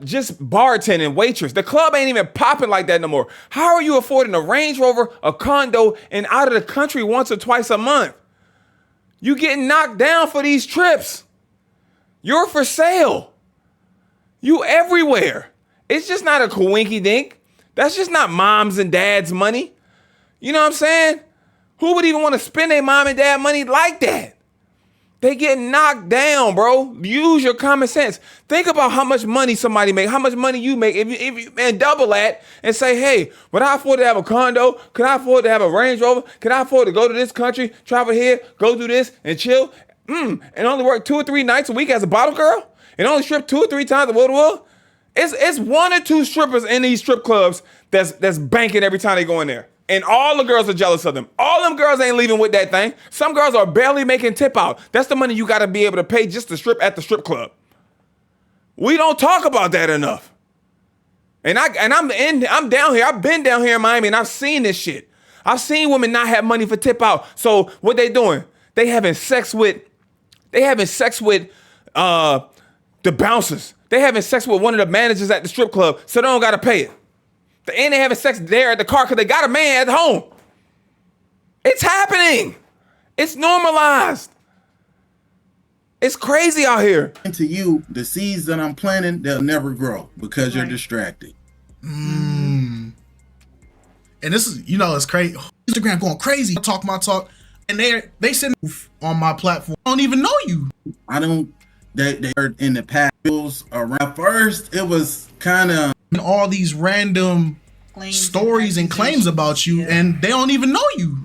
just bartending, waitress. The club ain't even popping like that no more. How are you affording a Range Rover, a condo, and out of the country once or twice a month? You getting knocked down for these trips. You're for sale. You everywhere. It's just not a coinky dink. That's just not moms and dads' money. You know what I'm saying? Who would even want to spend their mom and dad money like that? They get knocked down, bro. Use your common sense. Think about how much money somebody make, how much money you make, and double that and say, hey, would I afford to have a condo? Can I afford to have a Range Rover? Can I afford to go to this country, travel here, go do this, and chill? And only work 2 or 3 nights a week as a bottle girl? And only strip 2 or 3 times a Will? It's 1 or 2 strippers in these strip clubs that's banking every time they go in there. And all the girls are jealous of them. All them girls ain't leaving with that thing. Some girls are barely making tip out. That's the money you got to be able to pay just to strip at the strip club. We don't talk about that enough. And I'm down here. I've been down here in Miami and I've seen this shit. I've seen women not have money for tip out. So what they doing? They having sex with the bouncers. They having sex with one of the managers at the strip club, so they don't got to pay it. And they having sex there at the car because they got a man at home. It's happening. It's normalized. It's crazy out here. To you, the seeds that I'm planting, they'll never grow because you're distracted. And this is, it's crazy. Instagram going crazy. I talk my talk, and they send on my platform. I don't even know you. I don't. They heard in the past around. First, it was kind of all these random stories and claims about you, and they don't even know you.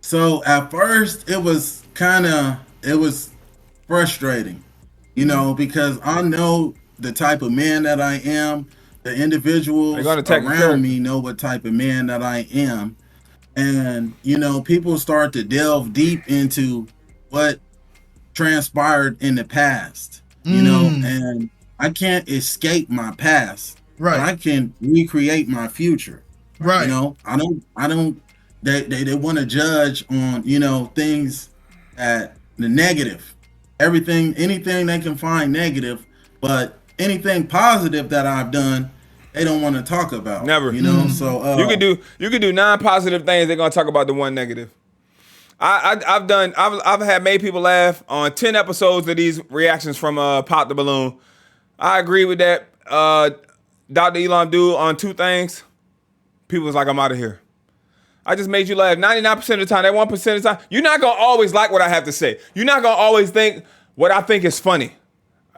So at first it was frustrating, because I know the type of man that I am. The individuals around me know what type of man that I am, and people start to delve deep into what transpired in the past, and I can't escape my past. Right. But I can recreate my future. Right. I don't they want to judge on, things at the negative. Anything they can find negative, but anything positive that I've done, they don't want to talk about. Never. So you can do 9 positive things, they're gonna talk about the one negative. I've had made people laugh on 10 episodes of these reactions from Pop the Balloon. I agree with that. Dr. Elon dude on 2 things. People was like, I'm out of here. I just made you laugh 99% of the time. That 1% of the time, you're not gonna always like what I have to say. You're not gonna always think what I think is funny.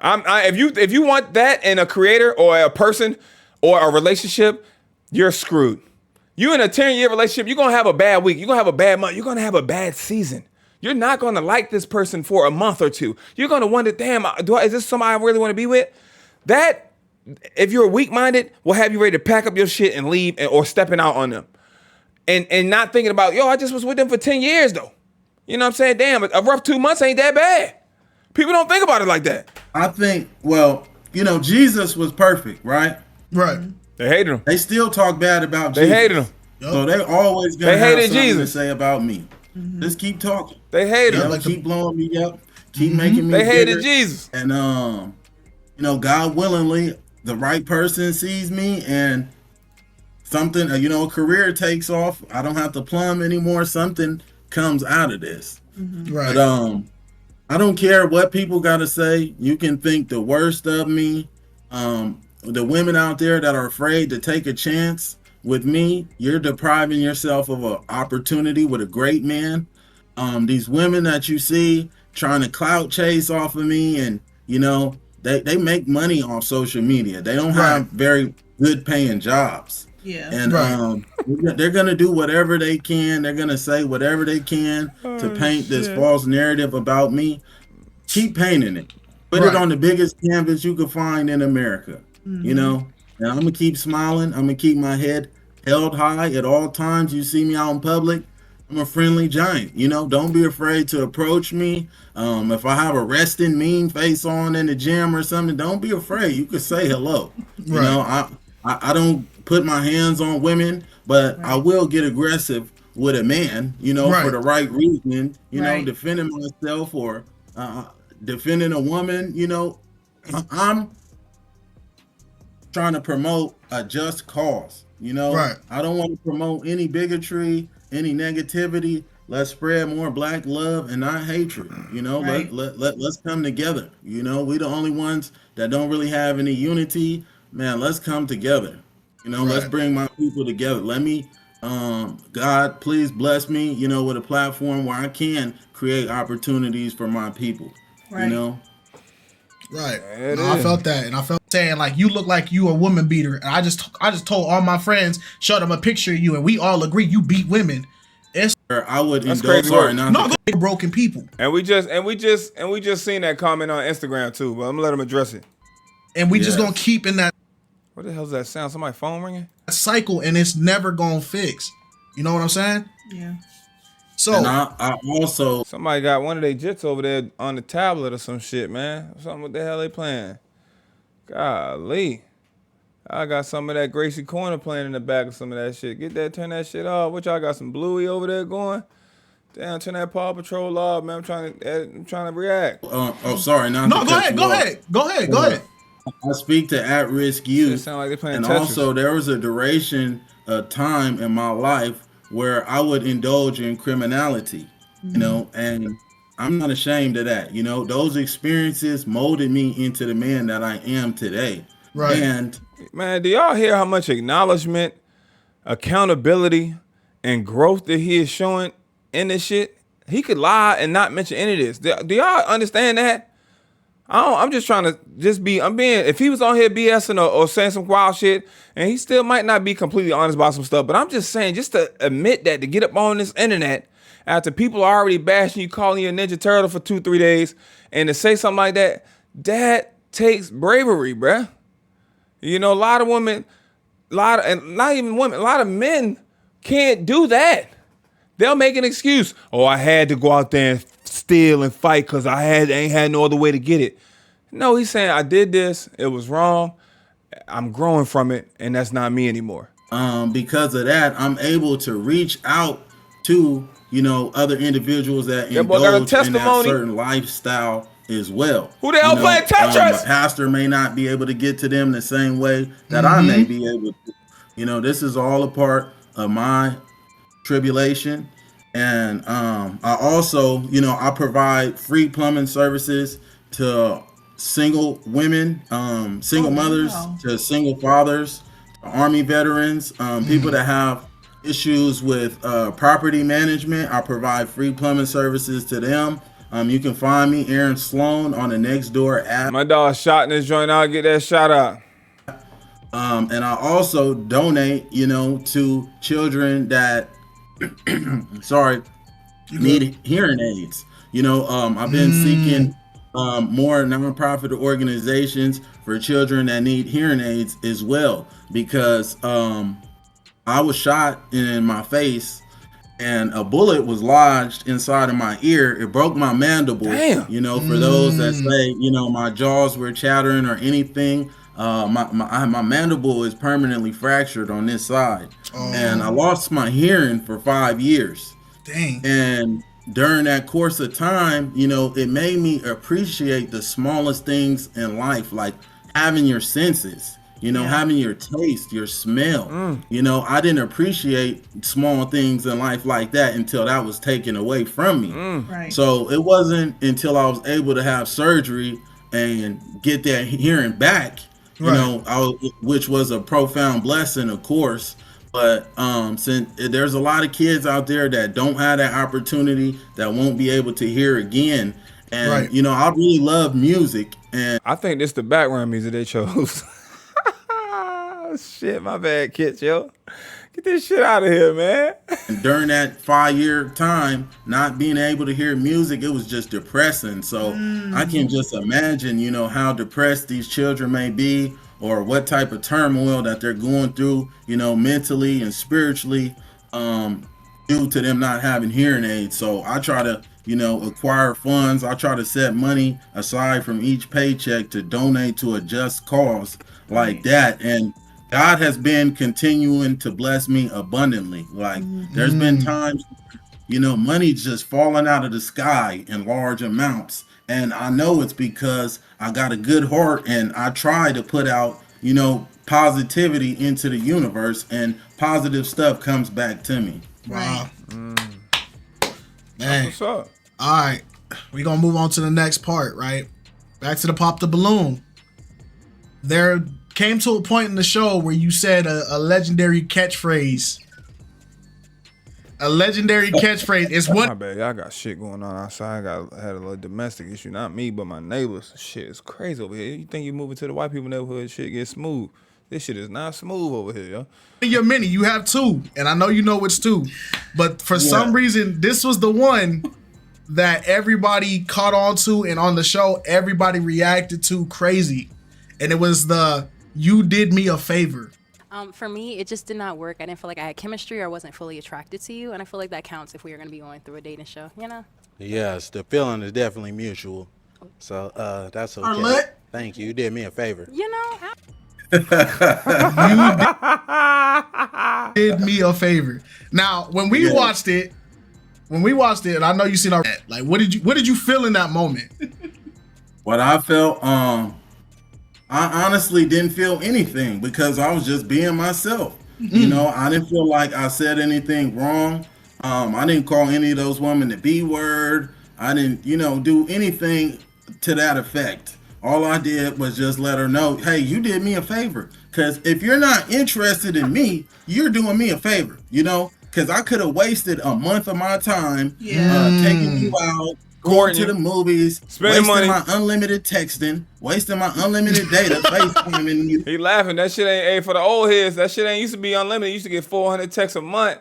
If you want that in a creator or a person or a relationship, you're screwed. You in a 10-year relationship, you're gonna have a bad week. You're gonna have a bad month. You're gonna have a bad season. You're not gonna like this person for a month or 2. You're gonna wonder, damn, is this somebody I really want to be with? That, if you're weak-minded, will have you ready to pack up your shit and leave or stepping out on them. And not thinking about, I just was with them for 10 years though. You know what I'm saying? Damn, a rough 2 months ain't that bad. People don't think about it like that. I think, well, Jesus was perfect, right? Right. They hated him. They still talk bad about They Jesus. hated him. So they always gonna They have hated something Jesus. to say about me. Just keep talking. They hated him. like Keep blowing me up. Keep making me They hated bigger. Jesus. And God willingly, the right person sees me and something, a career takes off. I don't have to plumb anymore. Something comes out of this. Right. But I don't care what people got to say. You can think the worst of me. The women out there that are afraid to take a chance with me, you're depriving yourself of an opportunity with a great man. These women that you see trying to clout chase off of me, and they make money off social media. They don't have very good paying jobs. Yeah. And they're gonna do whatever they can. They're gonna say whatever they can to paint this false narrative about me. Keep painting it. Put it on the biggest canvas you can find in America. And I'm gonna keep smiling. I'm gonna keep my head held high at all times. You see me out in public, I'm a friendly giant. Don't be afraid to approach me. If I have a resting mean face on in the gym or something, don't be afraid. You can say hello. I don't put my hands on women, but I will get aggressive with a man, for the right reason, defending myself or defending a woman. I'm trying to promote a just cause. I don't want to promote any bigotry, any negativity. Let's spread more black love and not hatred. Let's come together. We the only ones that don't really have any unity. Man, let's come together. Let's bring my people together. Let me, God, please bless me, with a platform where I can create opportunities for my people. Right. No, I felt that, and I felt saying like you look like you a woman beater, and I just told all my friends, showed them a picture of you, and we all agree you beat women. I would indulge. Not broken people. And we just seen that comment on Instagram too, but I'm gonna let them address it. And we just gonna keep in that. What the hell's that sound? Somebody phone ringing? Cycle, and it's never gonna fix. You know what I'm saying? Yeah. So and I also somebody got one of their jits over there on the tablet or some shit, man. Something, what the hell they playing? Golly. I got some of that Gracie Corner playing in the back of some of that shit. Turn that shit off. What y'all got, some Bluey over there going? Damn, turn that Paw Patrol off, man. I'm trying to react. Sorry. Go ahead. I speak to at-risk youth. Sound like they playing and Tetris. Also, there was a duration of time in my life where I would indulge in criminality, and I'm not ashamed of that. Those experiences molded me into the man that I am today. Right. And man, do y'all hear how much acknowledgement, accountability, and growth that he is showing in this shit? He could lie and not mention any of this. Do y'all understand that? I'm just trying to if he was on here BSing or saying some wild shit, and he still might not be completely honest about some stuff, but I'm just saying, just to admit that, to get up on this internet after people are already bashing you, calling you a Ninja Turtle for 2-3 days, and to say something like that, that takes bravery, bruh. A lot of women, not even women, a lot of men can't do that. They'll make an excuse. Oh, I had to go out there and steal and fight because I ain't had no other way to get it. No, he's saying I did this. It was wrong. I'm growing from it, and that's not me anymore. Because of that, I'm able to reach out to other individuals that indulge in that certain lifestyle as well. Who the hell playing Tetris? A pastor may not be able to get to them the same way that I may be able to. This is all a part of my tribulation. And I also, I provide free plumbing services to single women, single mothers, to single fathers, to Army veterans, people that have issues with property management. I provide free plumbing services to them. You can find me, Aaron Sloan, on the Nextdoor app. My dog shot in this joint. I'll get that shout out. And I also donate, to children that need hearing aids. I've been seeking more nonprofit organizations for children that need hearing aids as well, because I was shot in my face and a bullet was lodged inside of my ear. It broke my mandible. Damn. You know, for those that say, you know, my jaws were chattering or anything, my mandible is permanently fractured on this side. And I lost my hearing for 5 years. Dang. And during that course of time, you know, it made me appreciate the smallest things in life, like having your senses. You know, having your taste, your smell. You know, I didn't appreciate small things in life like that until that was taken away from me. Right. So it wasn't until I was able to have surgery and get that hearing back, you know, which was a profound blessing, of course. But since there's a lot of kids out there that don't have that opportunity, that won't be able to hear again. And, you know, I really love music. And I think this the background music they chose. Shit, my bad, kids, yo. Get this shit out of here, man. during that 5-year time, not being able to hear music, it was just depressing. So I can just imagine, you know, how depressed these children may be, or what type of turmoil that they're going through, you know, mentally and spiritually, due to them not having hearing aids. So I try to, you know, acquire funds. I try to set money aside from each paycheck to donate to a just cause like that. And God has been continuing to bless me abundantly. Like there's been times, you know, money just falling out of the sky in large amounts. And I know it's because I got a good heart and I try to put out, you know, positivity into the universe, and positive stuff comes back to me. Wow. That's what's up. All right. We're going to move on to the next part, right? Back to the pop the balloon. There came to a point in the show where you said a legendary catchphrase. A legendary catchphrase is My what? bad, y'all got shit going on outside. Had a little domestic issue, not me, but my neighbors. Shit is crazy over here. You think you moving to the white people neighborhood, shit gets smooth. This shit is not smooth over here, yo. In your mini, you have two, and I know you know which two, but for some reason, this was the one that everybody caught on to, and on the show, everybody reacted to crazy. And it was the "you did me a favor." For me, it just did not work. I didn't feel like I had chemistry, or I wasn't fully attracted to you, and I feel like that counts if we are going to be going through a dating show, you know? Yes, the feeling is definitely mutual. So that's okay. Arlette? Thank you. You did me a favor. You know, Did me a favor. Now, when we watched it, and I know you seen our like, what did you feel in that moment? What I felt, I honestly didn't feel anything because I was just being myself. You know, I didn't feel like I said anything wrong. I didn't call any of those women the B word. I didn't, you know, do anything to that effect. All I did was just let her know, hey, you did me a favor. Because if you're not interested in me, you're doing me a favor, you know? Because I could have wasted a month of my time taking you out, going to the movies, spending money, my unlimited texting, wasting my unlimited data, FaceTiming you. He laughing. That shit ain't, hey, for the old heads, that shit ain't used to be unlimited. You used to get 400 texts a month.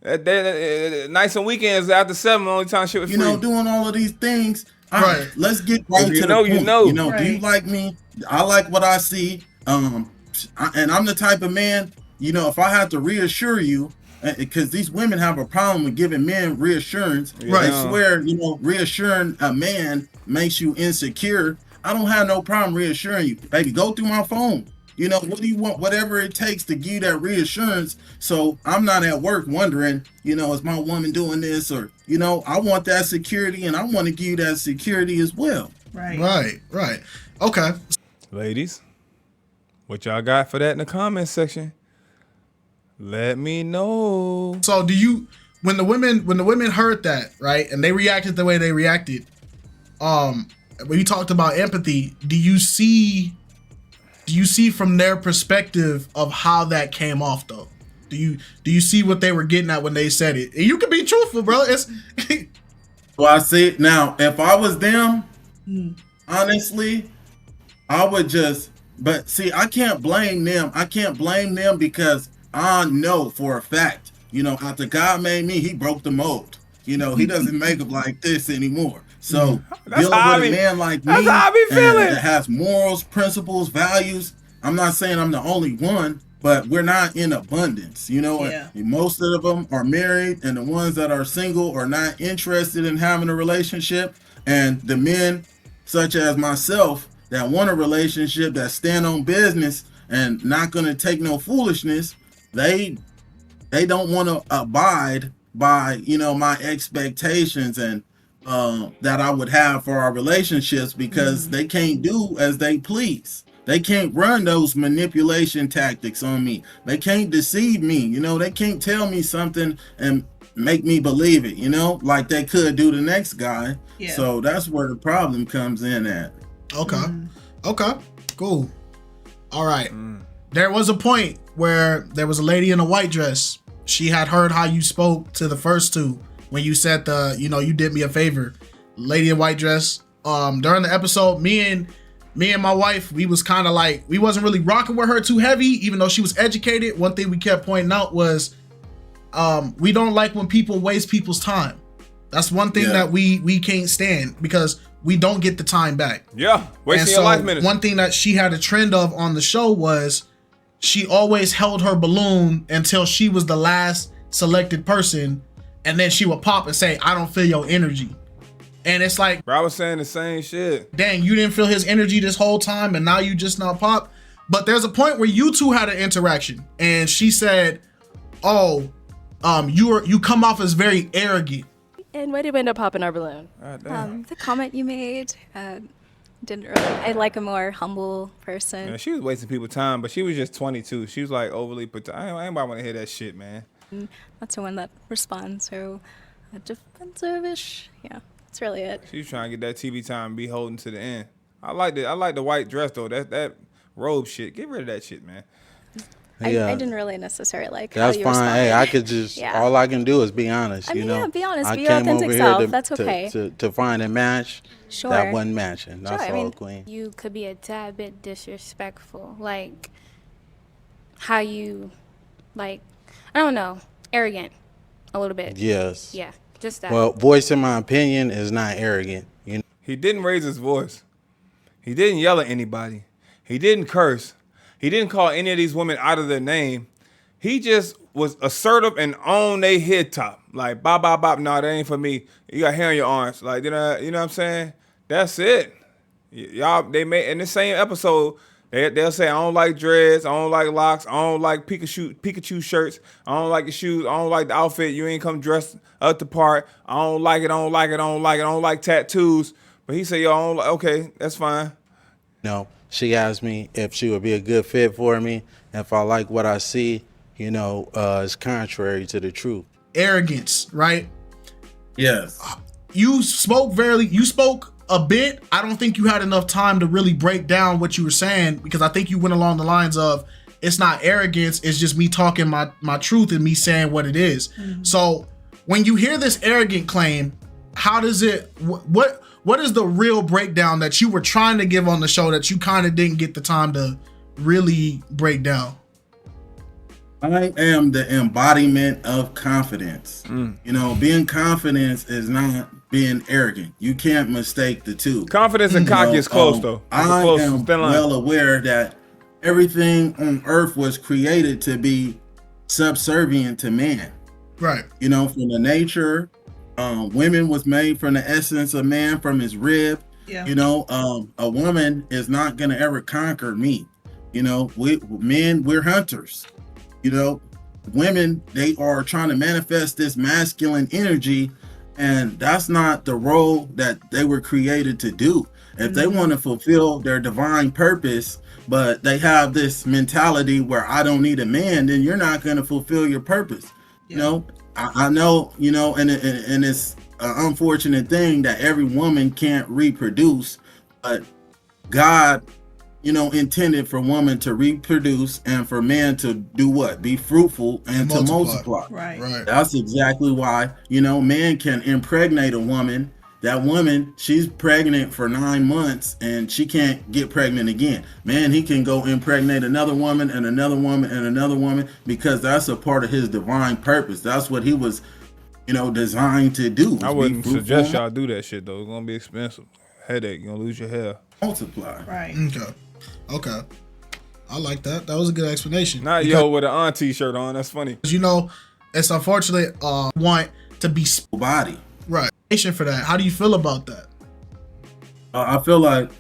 Nights and weekends after 7, the only time shit was free. You know, doing all of these things. Let's get right to the point. You know, do you like me? I like what I see. And I'm the type of man, you know, if I have to reassure you, because these women have a problem with giving men reassurance. I swear, you know, reassuring a man makes you insecure. I don't have no problem reassuring you. Baby, go through my phone. You know, what do you want? Whatever it takes to give you that reassurance. So I'm not at work wondering, you know, is my woman doing this? Or, you know, I want that security, and I want to give you that security as well. Right. Okay. Ladies, what y'all got for that in the comments section? Let me know. So do you, when the women heard that, right, and they reacted the way they reacted, when you talked about empathy, do you see from their perspective of how that came off though? Do you see what they were getting at when they said it? And you can be truthful, bro. It's Well, I see now, if I was them, honestly, I would just, but see, I can't blame them. I can't blame them because I know for a fact, you know, after God made me, he broke the mold. You know, he doesn't make them like this anymore. So dealing with a man like me that has morals, principles, values. I'm not saying I'm the only one, but we're not in abundance. You know, most of them are married, and the ones that are single are not interested in having a relationship. And the men, such as myself, that want a relationship, that stand on business and not going to take no foolishness, they don't want to abide by, you know, my expectations and that I would have for our relationships, because they can't do as they please. They can't run those manipulation tactics on me. They can't deceive me. You know, they can't tell me something and make me believe it, you know, like they could do the next guy. Yeah. So that's where the problem comes in at. Okay. Okay, cool. All right. There was a point where there was a lady in a white dress. She had heard how you spoke to the first two when you said you did me a favor. Lady in white dress. During the episode, me and my wife, we was kind of like, we wasn't really rocking with her too heavy, even though she was educated. One thing we kept pointing out was we don't like when people waste people's time. That's one thing that we can't stand, because we don't get the time back. Yeah, wasting your life minutes. One thing that she had a trend of on the show was she always held her balloon until she was the last selected person, and then she would pop and say, "I don't feel your energy." And it's like, bro, I was saying the same shit. Dang, you didn't feel his energy this whole time, and now you just now pop. But there's a point where you two had an interaction, and she said, "Oh, you come off as very arrogant." And why did we end up popping our balloon? The comment you made, didn't really. I like a more humble person. Yeah, she was wasting people's time, but she was just 22. She was like overly anybody want to hear that shit, man. Not someone that responds so defensive-ish. Yeah, that's really it. She's trying to get that TV time and be holding to the end. I like the white dress though. That robe shit. Get rid of that shit, man. I didn't really necessarily like that's how you fine. responded. Hey, I could just all I can do is be honest. I mean, you know, yeah, be honest. I Be your came over authentic here self. That's okay. To find a match that wasn't matching. That's Sure, all, Queen. You could be a tad bit disrespectful, like how you, like, I don't know, arrogant, a little bit. Yes. Yeah, just that. Well, voicing my opinion is not arrogant. You know? He didn't raise his voice. He didn't yell at anybody. He didn't curse. He didn't call any of these women out of their name. He just was assertive and on their head top. Like, bop, bop, bop. No, that ain't for me. You got hair on your arms. Like, you know what I'm saying? That's it. Y'all, they made in the same episode, they'll say, I don't like dreads, I don't like locks, I don't like Pikachu shirts, I don't like your shoes, I don't like the outfit, you ain't come dressed up the part, I don't like it, I don't like it, I don't like it, I don't like tattoos. But he said, yo, I don't like, okay, that's fine. No, she asked me if she would be a good fit for me, if I like what I see. You know, it's contrary to the truth. Arrogance, right? Yes. You spoke a bit. I don't think you had enough time to really break down what you were saying, because I think you went along the lines of, it's not arrogance, it's just me talking my truth and me saying what it is. Mm-hmm. So when you hear this arrogant claim, how does it, what is the real breakdown that you were trying to give on the show that you kind of didn't get the time to really break down? I am the embodiment of confidence. You know, being confident is not being arrogant. You can't mistake the two. Confidence and cocky is close, though. I am well aware that everything on earth was created to be subservient to man. Right. You know, from the nature, women was made from the essence of man, from his rib. Yeah. You know, a woman is not going to ever conquer me. You know, we're hunters. You know, women, they are trying to manifest this masculine energy, and that's not the role that they were created to do. If they want to fulfill their divine purpose, but they have this mentality where I don't need a man, then you're not going to fulfill your purpose. Yeah. You know, I know, you know, and it's an unfortunate thing that every woman can't reproduce, but God, you know, intended for woman to reproduce and for man to do what? Be fruitful and to multiply. Right. That's exactly why, you know, man can impregnate a woman. That woman, she's pregnant for 9 months and she can't get pregnant again. Man, he can go impregnate another woman and another woman and another woman, because that's a part of his divine purpose. That's what he was, you know, designed to do. I wouldn't suggest y'all do that shit, though. It's going to be expensive. Headache. You're going to lose your hair. Multiply. Right. Okay. I like that. That was a good explanation. Not yo with an auntie shirt on. That's funny. You know, it's unfortunate. Want to be Body. right for that. How do you feel about that? I feel like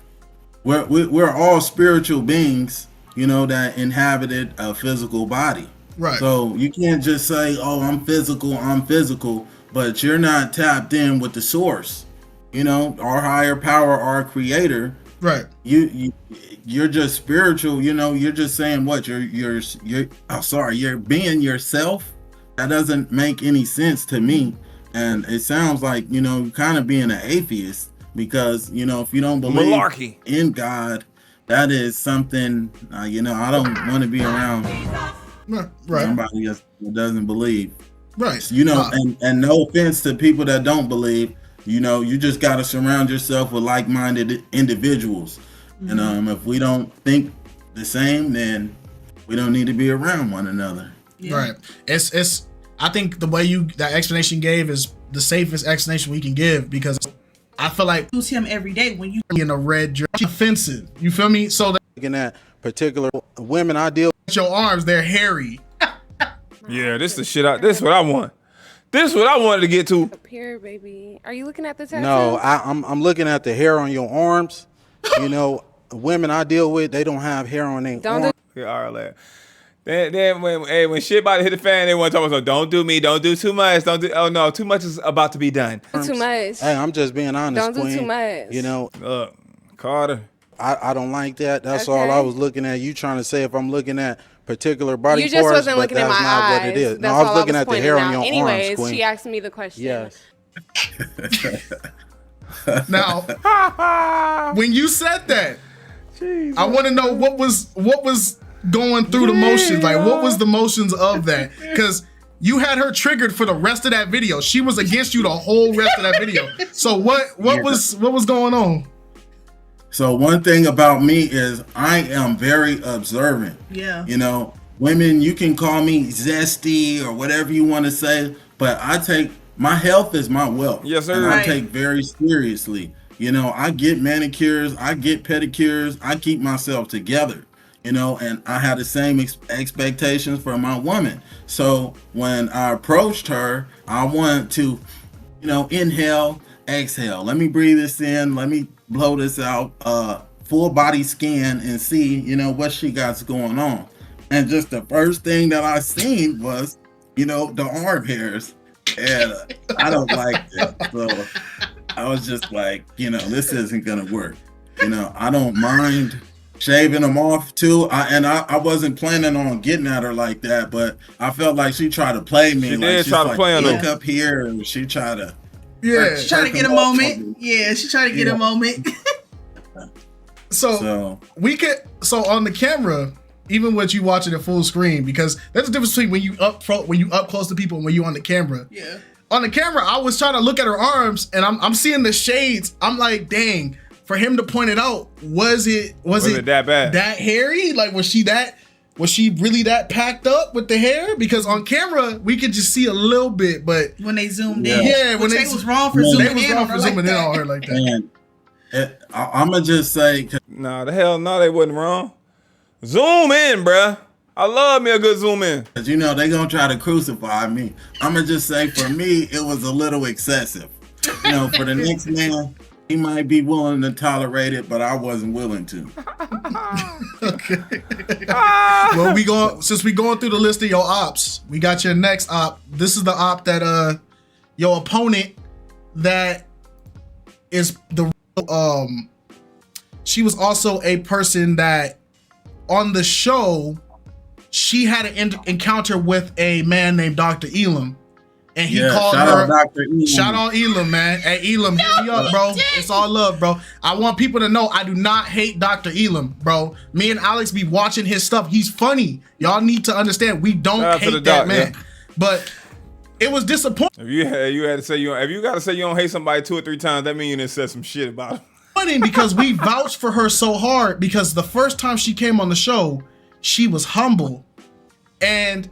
we're all spiritual beings, you know, that inhabited a physical body. Right. So you can't just say, "Oh, I'm physical," but you're not tapped in with the source. You know, our higher power, our creator. Right. You're just spiritual. You know, you're just saying what you're being yourself. That doesn't make any sense to me. And it sounds like, you know, kind of being an atheist, because, you know, if you don't believe Malarkey. in God, that is something, you know, I don't want to be around Right. somebody that doesn't believe. Right. You know, and no offense to people that don't believe, you know, you just got to surround yourself with like-minded individuals. And if we don't think the same, then we don't need to be around one another. Yeah. Right. It's I think the way that explanation you gave is the safest explanation we can give, because I feel like Use him every day when you in a red dress, offensive. You feel me? So that Looking at particular women I deal your arms, they're hairy. Yeah, this the shit. This is what I want. This is what I wanted to get to. Up here, baby. Are you looking at the tattoo? No, I'm looking at the hair on your arms. You know, women I deal with, they don't have hair on their Don't arms. Yeah, all right. Then when shit about to hit the fan, they want to talk about, so don't do me, don't do too much, don't do. Oh no, too much is about to be done. do too much. Hey, I'm just being honest, Don't do Queen. too much. You know, Look, Carter. I don't like that. That's Okay. all I was looking at. You trying to say if I'm looking at particular body You just parts, wasn't but looking at that's my not eyes. what it is. That's No, I was all looking at the pointing hair out. on your Anyways, arms, Queen. she asked me the question. Yes. Now, when you said that, I want to know what was going through the motions. Like, what was the motions of that? Because you had her triggered for the rest of that video. She was against you the whole rest of that video. So what was going on? So one thing about me is I am very observant. Yeah. You know, women, you can call me zesty or whatever you want to say, but my health is my wealth. Yes, sir. And I Right. take very seriously. You know, I get manicures, I get pedicures, I keep myself together. You know, and I had the same expectations for my woman. So when I approached her, I wanted to, you know, inhale, exhale. Let me breathe this in. Let me blow this out. Full body scan and see, you know, what she got going on. And just the first thing that I seen was, you know, the arm hairs. And I don't like that. So I was just like, you know, this isn't going to work. You know, I don't mind shaving them off too. I wasn't planning on getting at her like that, but I felt like she tried to play me. She like, did she's try to like, play on look her. up here, and she tried to. Yeah. She tried to get a moment. Yeah, she tried to get a moment. So on the camera, even with you watching it full screen, because there's a difference between when you up close to people and when you on the camera. Yeah. On the camera, I was trying to look at her arms, and I'm seeing the shades. I'm like, dang. For him to point it out, was it that bad? That hairy? Like, was she really that packed up with the hair? Because on camera we could just see a little bit, but When they zoomed in. Yeah, when Which they was wrong for Yeah. zooming they was in wrong on for her zooming like in on that. her like that. And I'm gonna just say, Nah, the hell no, they wasn't wrong. Zoom in, bruh. I love me a good zoom in. cause you know they gonna try to crucify me. I'm gonna just say, for me, it was a little excessive. You know, for the next man, he might be willing to tolerate it, but I wasn't willing to. Well, since we going through the list of your ops, we got your next op. This is the op that your opponent that is the she was also a person that on the show she had an encounter with a man named Dr. Elam. And he called shout her. out Dr. Elam. Shout out Elam, man. Hey, Elam, hit me up, bro. It's all love, bro. I want people to know I do not hate Dr. Elam, bro. Me and Alex be watching his stuff. He's funny. Y'all need to understand we don't Shout out to hate the that doc, man. yeah. But it was disappointing If you had to say if you got to say you don't hate somebody 2 or 3 times, that means you didn't say some shit about them. because we vouched for her so hard, because the first time she came on the show, she was humble. And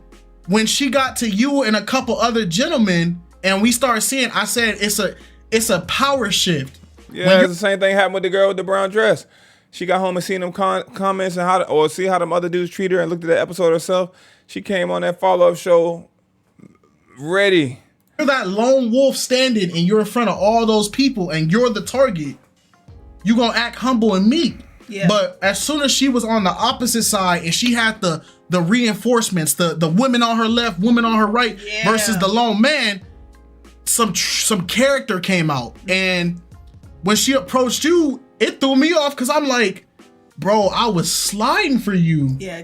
when she got to you and a couple other gentlemen, and we started seeing, I said it's a power shift. Yeah, it's the same thing happened with the girl with the brown dress. she got home and seen them comments and or see how them other dudes treat her and looked at that episode herself. She came on that follow-up show ready. You're that lone wolf standing and you're in front of all those people and you're the target. You gonna act humble and meek. Yeah. But as soon as she was on the opposite side and she had the reinforcements, the women on her left, women on her right versus the lone man, some character came out. And when she approached you, it threw me off because I'm like, bro, I was sliding for you. Yeah,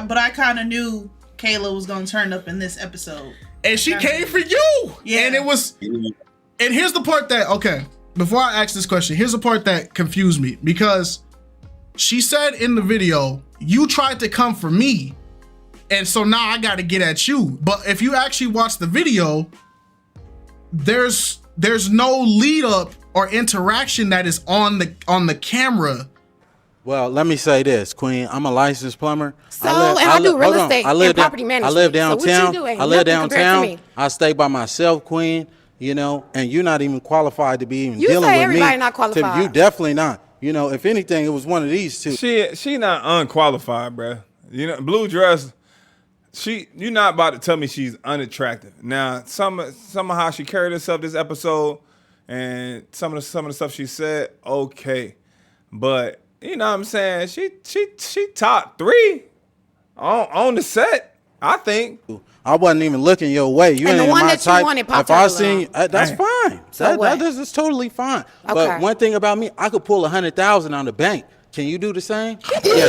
but I kind of knew Kayla was gonna turn up in this episode. And she came for you. Yeah. And it was, and here's the part that, okay, before I ask this question, here's the part that confused me because she said in the video, you tried to come for me. And so now I got to get at you. But if you actually watch the video, there's no lead up or interaction that is on the camera. Well, let me say this, Queen. I'm a licensed plumber. So, I do real estate and property management. I live downtown. So what you doing? I live Nothing compared to downtown. me. I stay by myself, Queen. You know, and you're not even qualified to be even You dealing say with everybody me. not qualified. You definitely not. You know, if anything, it was one of these two. She not unqualified, bruh. You know, blue dress. You're not about to tell me she's unattractive. Now, some of how she carried herself this episode, and some of the stuff she said, okay, but you know what I'm saying? She top 3 on the set, I think. I wasn't even looking your way. You And ain't the one my that you type. wanted popped If I up seen, alone. that's fine. So what? That is totally fine. Okay. But one thing about me, I could pull 100,000 on the bank. Can you do the same? Yeah.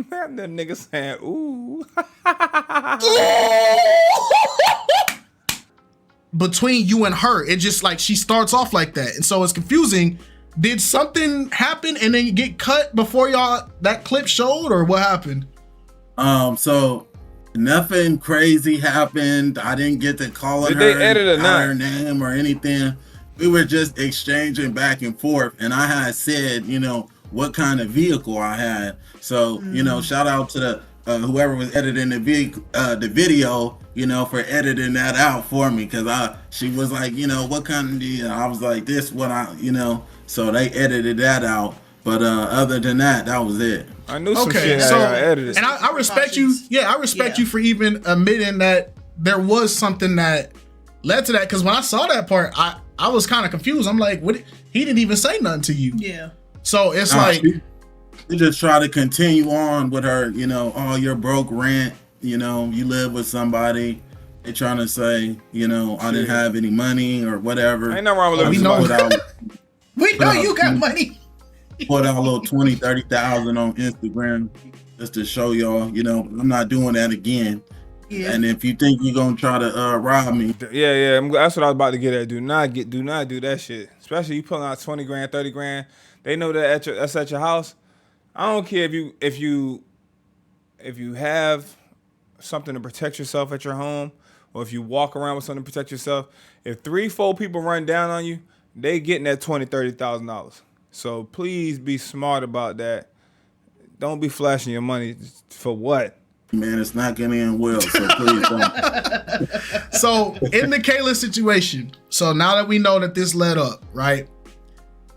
Them niggas saying, ooh. Between you and her, it just like she starts off like that. And so it's confusing. Did something happen and then you get cut before that clip showed, or what happened? So nothing crazy happened. I didn't get to call her, Did they edit or out not? her name or anything. We were just exchanging back and forth, and I had said, you know, what kind of vehicle I had. So, you know, shout out to the whoever was editing the video, you know, for editing that out for me, because she was like, you know, what kind of deal? I was like, this what I, you know. So they edited that out. But other than that, that was it. I knew some shit had got edited. And I respect you. Yeah, I respect you for even admitting that there was something that led to that. Because when I saw that part, I was kind of confused. I'm like, what? He didn't even say nothing to you. Yeah. So it's like you just try to continue on with her, you know, oh, you're broke rent, you know, you live with somebody. They trying to say, you know, I didn't have any money or whatever. Ain't nothing wrong with living with somebody. We know you got money. Put out a little 20, 30,000 on Instagram just to show y'all, you know, I'm not doing that again. Yeah. And if you think you're gonna try to rob me, yeah, that's what I was about to get at. Do not do that shit. Especially you pulling out 20 grand, 30 grand. They know that that's at your house. I don't care if you have something to protect yourself at your home, or if you walk around with something to protect yourself. If 3-4 people run down on you, they getting that $20,000-$30,000. So please be smart about that. Don't be flashing your money for what? Man, it's not gonna end well, so please don't. So in the Kayla situation, so now that we know that this led up, right?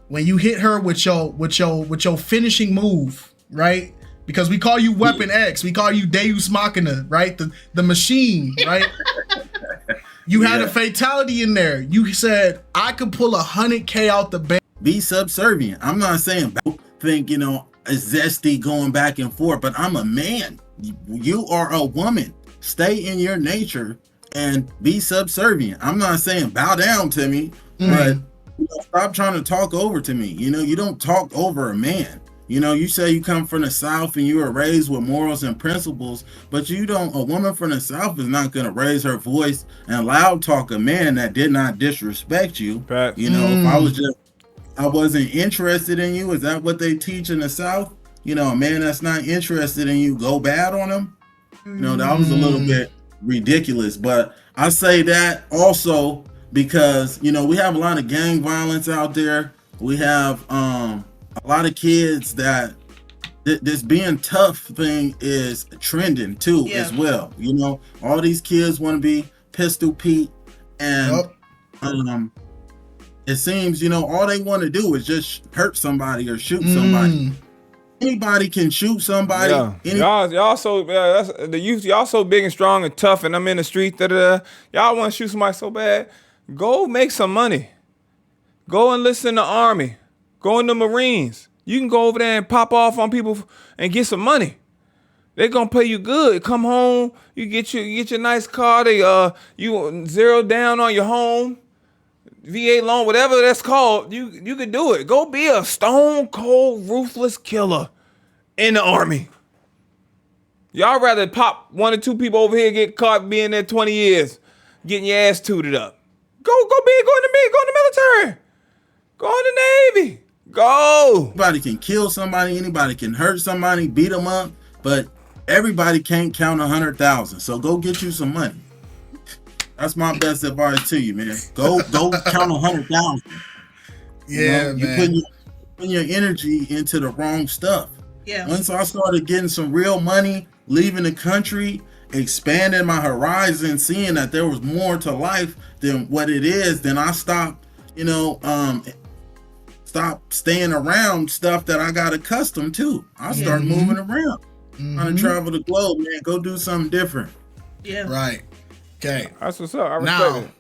When you hit her with your finishing move, right? Because we call you Weapon X, we call you Deus Machina, right? The machine, right? You had a fatality in there. You said I could pull 100K out the bank. Be subservient. I'm not saying think, you know, a zesty going back and forth, but I'm a man. You are a woman. Stay in your nature and be subservient. I'm not saying bow down to me, but you know, stop trying to talk over to me. You know, you don't talk over a man. You know, you say you come from the South and you were raised with morals and principles, but you don't. A woman from the South is not going to raise her voice and loud talk a man that did not disrespect you. You know, if I wasn't interested in you, is that what they teach in the South? You know, a man that's not interested in you, go bad on him. You know, that was a little bit ridiculous. But I say that also because, you know, we have a lot of gang violence out there. We have a lot of kids that this being tough thing is trending too as well. You know, all these kids want to be Pistol Pete and it seems, all they want to do is just hurt somebody or shoot somebody. Anybody can shoot somebody. Yeah. Y'all so that's the youth. Y'all so big and strong and tough, and I'm in the street. Y'all want to shoot somebody so bad. Go make some money. Go enlist in the army. Go in the Marines. You can go over there and pop off on people and get some money. They're gonna pay you good. Come home, you get your nice car. You zero down on your home, VA loan, whatever that's called. You can do it. Go be a stone cold ruthless killer in the army. Y'all rather pop 1 or 2 people over here get caught being there 20 years, getting your ass tooted up. Go in the military. Go in the Navy. Go. Anybody can kill somebody. Anybody can hurt somebody, beat them up, but everybody can't count 100,000. So go get you some money. That's my best advice to you, man. Go count 100,000. Yeah, man. You're putting your energy into the wrong stuff. Yeah. Once I started getting some real money, leaving the country, expanding my horizon, seeing that there was more to life than what it is, then I stopped, stop staying around stuff that I got accustomed to. I started moving around. Trying to travel the globe, man. Go do something different. Yeah. Right. Okay. That's what's up. I respect it.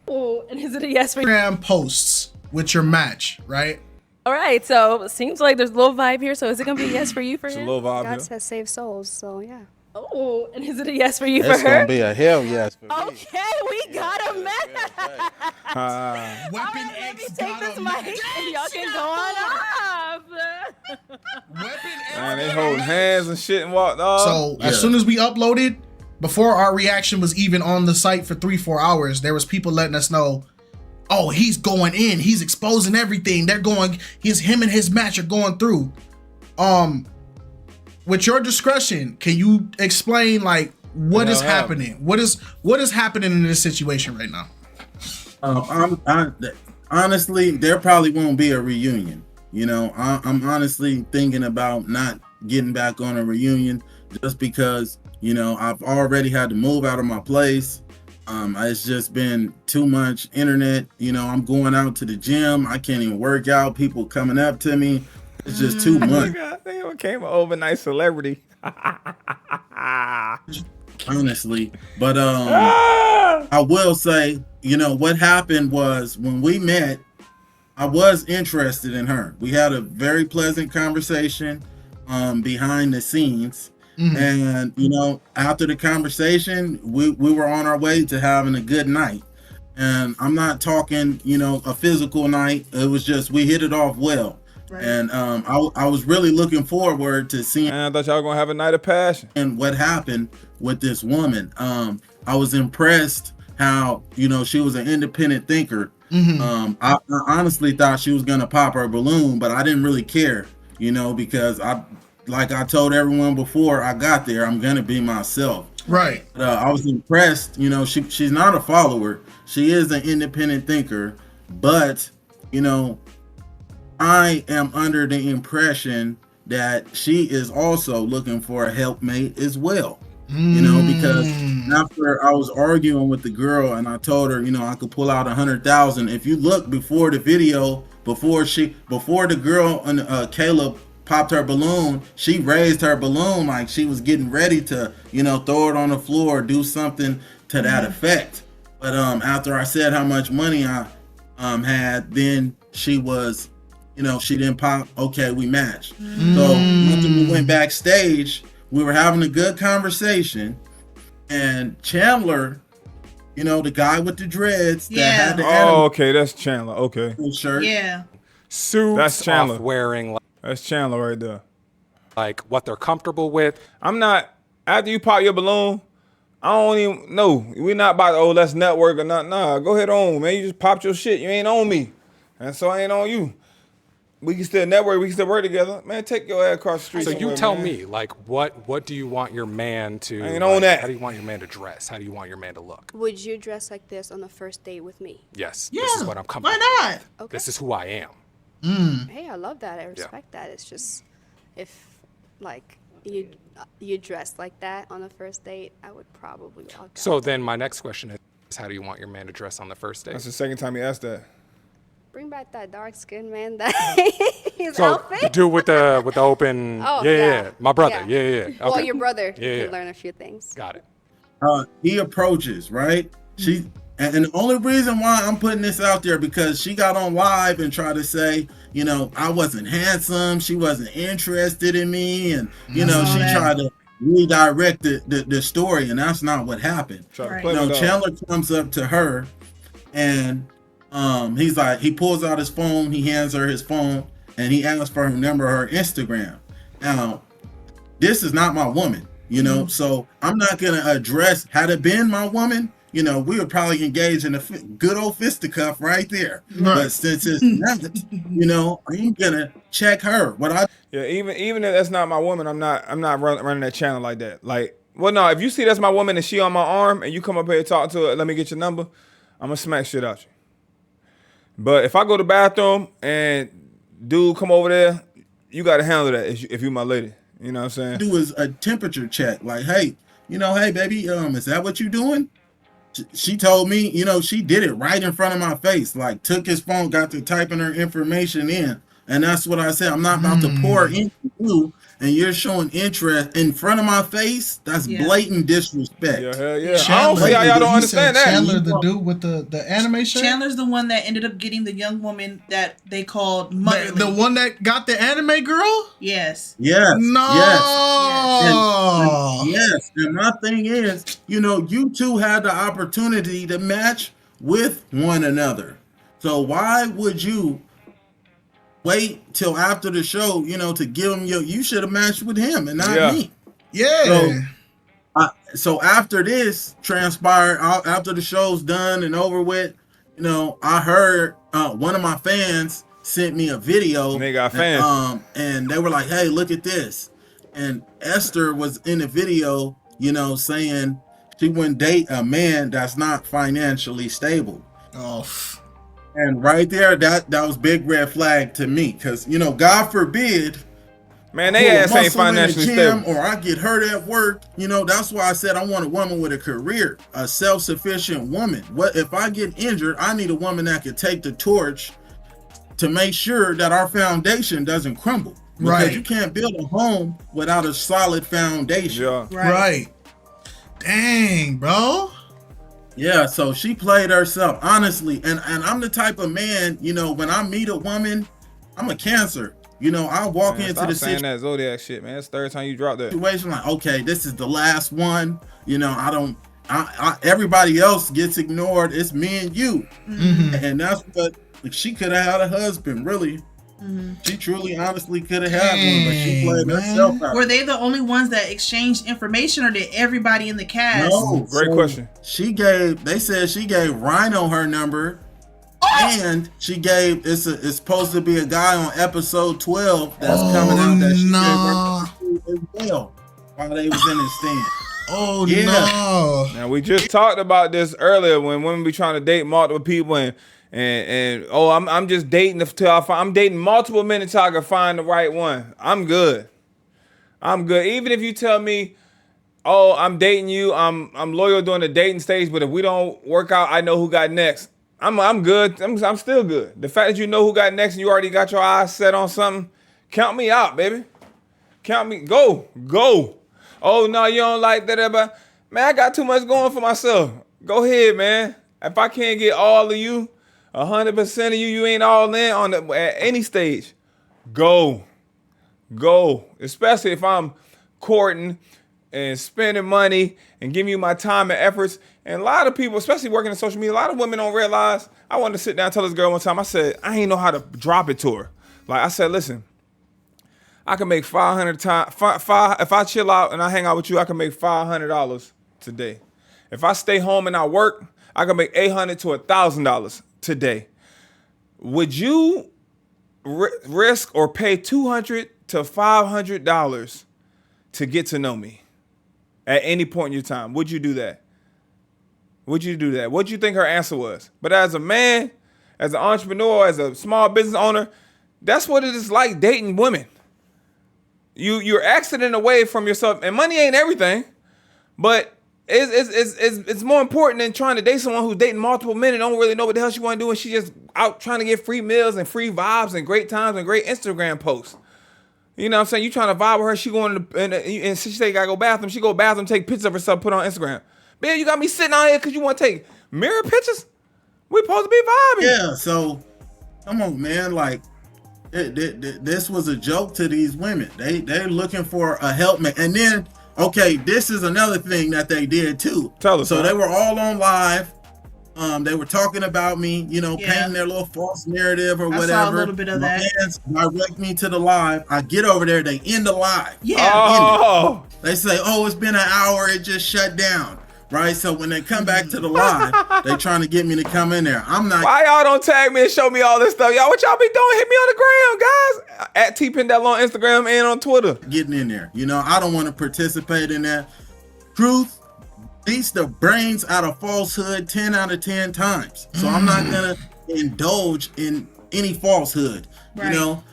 Oh, and is it a yes for Instagram posts with your match, right? All right, so it seems like there's a little vibe here. So is it gonna be a yes for you for It's a him? little vibe God here. says save souls, so yeah. Oh, and is it a yes for you for It's her? gonna be a hell yes for me. Okay, we got a match. Weapon Let me X take got this a mic match. and y'all can go on off. Weapon X. Man, they holding hands and shit and walk. So as soon as we uploaded, before our reaction was even on the site for 3-4 hours, there was people letting us know, oh, he's going in, he's exposing everything. Him and his match are going through. With your discretion, can you explain like what is happening? What is happening in this situation right now? Honestly, there probably won't be a reunion. I'm honestly thinking about not getting back on a reunion just because, I've already had to move out of my place. It's just been too much internet. I'm going out to the gym. I can't even work out. People coming up to me. It's just too much. They became an overnight celebrity. Honestly, but I will say, what happened was when we met, I was interested in her. We had a very pleasant conversation behind the scenes. And, after the conversation, we were on our way to having a good night. And I'm not talking, a physical night. It was just, we hit it off well. Right. And I was really looking forward to seeing. And I thought y'all were going to have a night of passion. And what happened with this woman. I was impressed how, she was an independent thinker. I honestly thought she was going to pop her balloon, but I didn't really care, because like I told everyone before I got there, I'm going to be myself. Right. I was impressed. She's not a follower. She is an independent thinker, but, I am under the impression that she is also looking for a helpmate as well. Because after I was arguing with the girl and I told her, I could pull out 100,000. If you look before the video, before the girl and Kayla popped her balloon, she raised her balloon like she was getting ready to, throw it on the floor, do something to that effect. But after I said how much money I had, then she was, she didn't pop. Okay, we matched. So after we went backstage, we were having a good conversation, and Chandler, the guy with the dreads that had the okay, that's Chandler. Okay. Shirt. Yeah. Suits That's Chandler. off wearing That's Chandler right there. like what they're comfortable with. I'm not, after you pop your balloon, I don't even know. We're not about to, let's network or not. Nah, go ahead on, man. You just popped your shit. You ain't on me. And so I ain't on you. We can still network. We can still work together. Man, take your ass across the street. So you tell me, like, what do you want your man to, I ain't on that. How do you want your man to dress? How do you want your man to look? Would you dress like this on the first date with me? Yes, Yeah. this is what I'm comfortable Why not? with. This is who I am. Hey, I love that. I respect that. It's just, if like you dress like that on the first date, I would probably walk out. So then my next question is, how do you want your man to dress on the first date? That's the second time you asked that. bring back that dark skin man. That his So outfit. the dude with the open. Oh, yeah. My brother. yeah. Yeah. Okay. Well, your brother. Yeah, You yeah. can learn a few things. Got it. He approaches, right? And the only reason why I'm putting this out there because she got on live and tried to say, you know, I wasn't handsome, she wasn't interested in me, and you know, she tried to redirect the story, and that's not what happened. Right. You know, Chandler comes up to her, and he's like, he pulls out his phone, he hands her his phone, and he asks for her number, her Instagram. Now, this is not my woman, you know, so I'm not gonna address had it been my woman. You know, we would probably engage in a good old fisticuff right there. Right. But since it's not, you know, I'm gonna check her. Even if that's not my woman, I'm not running that channel like that. Like, well, no, if you see that's my woman and she on my arm and you come up here and talk to her, let me get your number, I'm gonna smack shit out you. But if I go to the bathroom and dude come over there, you gotta handle that if you my lady. You know what I'm saying? Do is a temperature check. Like, hey, you know, hey baby, is that what you doing? She told me, you know, she did it right in front of my face. Like, took his phone, got to typing her information in. And that's what I said. I'm not about to pour into you, and you're showing interest in front of my face. That's blatant disrespect. Yeah, hell yeah. I don't see how y'all don't understand that. Chandler, the dude with the anime shirt? Chandler's the one that ended up getting the young woman that they called Motherly. The one that got the anime girl? Yes. Yes. No. Yes. Yes. And my thing is, you know, you two had the opportunity to match with one another. So why would you wait till after the show, you know, to give him you should have matched with him and not me. Yeah. So after this transpired, after the show's done and over with, you know, I heard one of my fans sent me a video. They got fans. And they were like, hey, look at this. And Esther was in the video, you know, saying she wouldn't date a man that's not financially stable. Oh. And right there, that was big red flag to me, because, you know, God forbid, man, they ass ain't financially stable, or I get hurt at work. You know, that's why I said I want a woman with a career, a self-sufficient woman. What if I get injured? I need a woman that could take the torch to make sure that our foundation doesn't crumble. Because you can't build a home without a solid foundation. Yeah. Right. Dang, bro. Yeah, so she played herself, honestly. And I'm the type of man, you know, when I meet a woman, I'm a Cancer. You know, I walk into the saying that Zodiac shit, man. It's the third time you dropped that. Situation like, okay, this is the last one. You know, everybody else gets ignored. It's me and you. And that's what she could have had a husband, really. She truly, honestly could have had one, but she played herself out. Were they the only ones that exchanged information, or did everybody in the cast? No, great question. They said she gave Rhino her number, and she gave it's supposed to be a guy on episode 12 that's coming out that she gave her as well while they was in his stand. Oh no! Now we just talked about this earlier when women be trying to date multiple people and I'm just dating I'm dating multiple men until I can find the right one. I'm good. Even if you tell me, oh, I'm dating you, I'm loyal during the dating stage, but if we don't work out, I know who got next. I'm good. I'm still good. The fact that you know who got next and you already got your eyes set on something, count me out, baby. Count me. Go. Oh no, you don't like that, but man, I got too much going for myself. Go ahead, man. If I can't get all of you, 100% of you ain't all in at any stage. Go. Especially if I'm courting and spending money and giving you my time and efforts. And a lot of people, especially working in social media, a lot of women don't realize. I wanted to sit down and tell this girl one time, I said, I ain't know how to drop it to her. Like I said, listen, I can make $500 if I chill out and I hang out with you, I can make $500 today. If I stay home and I work, I can make $800 to $1,000 today. Would you risk or pay $200 to $500 to get to know me at any point in your time? Would you do that? What do you think her answer was? But as a man, as an entrepreneur, as a small business owner, that's what it is like dating women. You're exiting away from yourself, and money ain't everything, but it's more important than trying to date someone who's dating multiple men and don't really know what the hell she want to do, and she just out trying to get free meals and free vibes and great times and great Instagram posts. You know what I'm saying? You trying to vibe with her, she going to, and she say gotta go bathroom. She go bathroom, take pictures of herself, put on Instagram. Man, you got me sitting out here because you want to take mirror pictures? We supposed to be vibing. Yeah, so come on, man. Like this was a joke to these women. They're looking for a helpmate, and then okay, this is another thing that they did too. Tell us. So they were all on live. They were talking about me, painting their little false narrative or whatever. I saw a little bit of that. Fans direct me to the live. I get over there, they end the live. Yeah. Oh. They say, "Oh, it's been an hour. It just shut down." Right, so when they come back to the live, they trying to get me to come in there. I'm not. Why y'all don't tag me and show me all this stuff, y'all? What y'all be doing? Hit me on the gram, guys. At TPindell on Instagram and on Twitter. Getting in there, I don't want to participate in that. Truth beats the brains out of falsehood 10 out of 10 times. So I'm not gonna indulge in any falsehood,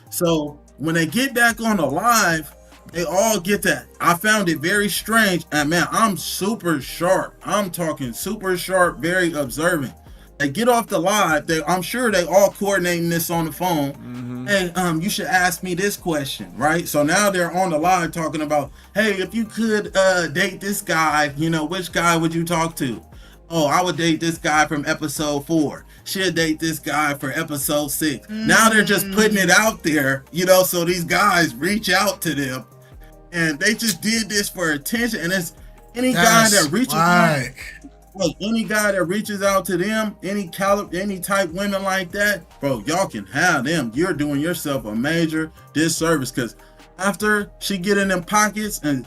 So when they get back on the live, they all get that. I found it very strange. And man, I'm super sharp. I'm talking super sharp, very observant. They get off the live. I'm sure they all coordinating this on the phone. Mm-hmm. Hey, you should ask me this question, right? So now they're on the live talking about, hey, if you could date this guy, which guy would you talk to? Oh, I would date this guy from episode 4. She'll date this guy for episode 6. Now they're just putting it out there, so these guys reach out to them. And they just did this for attention. And it's any guy that reaches out, any guy that reaches out to them, any type women like that, bro, y'all can have them. You're doing yourself a major disservice, because after she get in them pockets and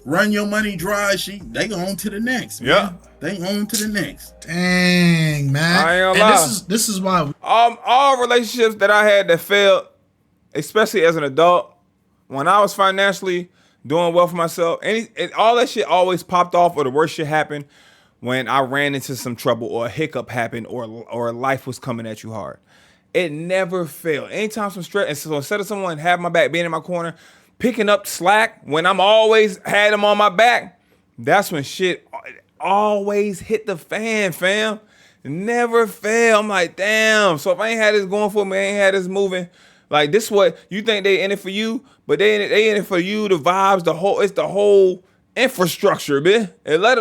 run your money dry, they on to the next. Man. Yeah, they on to the next. Dang, man. I ain't gonna lie. This is why all relationships that I had that failed, especially as an adult. When I was financially doing well for myself, all that shit always popped off, or the worst shit happened when I ran into some trouble or a hiccup happened or life was coming at you hard. It never failed. Anytime some stress, and so instead of someone having my back, being in my corner, picking up slack when I'm always had them on my back, that's when shit always hit the fan, fam. Never fail. I'm like, damn. So if I ain't had this going for me, I ain't had this moving. Like, this what you think they in it for you, but they in it for you, the vibes, it's the whole infrastructure, man. And let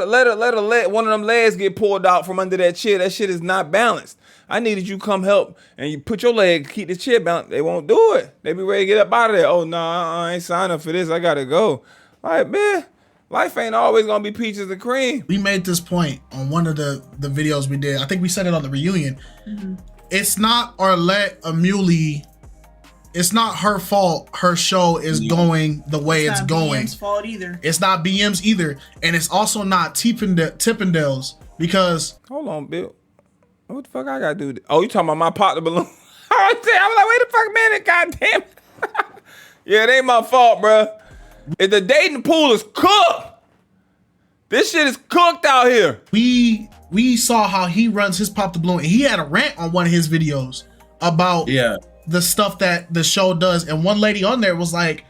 one of them legs get pulled out from under that chair. That shit is not balanced. I needed you come help and you put your leg, keep the chair balanced. They won't do it. They be ready to get up out of there. Oh no, I ain't signed up for this. I gotta go. Like, man, life ain't always gonna be peaches and cream. We made this point on one of the videos we did. I think we said it on the reunion. Mm-hmm. It's not Arlette Amuli. It's not her fault her show is going the way it's going. It's not BM's fault either. It's not BM's either. And it's also not TPindell's, because... Hold on, Bill. What the fuck I gotta do? Oh, you talking about my partner balloon? I was like, wait the fuck, man, goddamn. Yeah, it ain't my fault, bro. If the dating pool is cooked, this shit is cooked out here. We saw how he runs his Pop the Balloon, and he had a rant on one of his videos about the stuff that the show does. And one lady on there was like,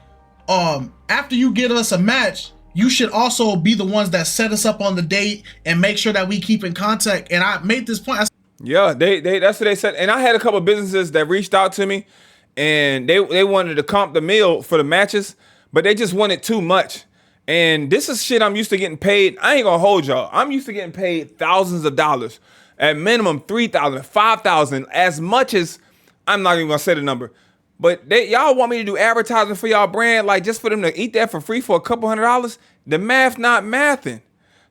after you get us a match, you should also be the ones that set us up on the date and make sure that we keep in contact. And I made this point. Yeah, they that's what they said. And I had a couple of businesses that reached out to me, and they wanted to comp the meal for the matches, but they just wanted too much. And this is shit I'm used to getting paid. I ain't gonna hold y'all. I'm used to getting paid thousands of dollars, at minimum $3,000, $5,000, as much as, I'm not even gonna say the number, but y'all want me to do advertising for y'all brand, like just for them to eat that for free for a couple $100. The math not mathing.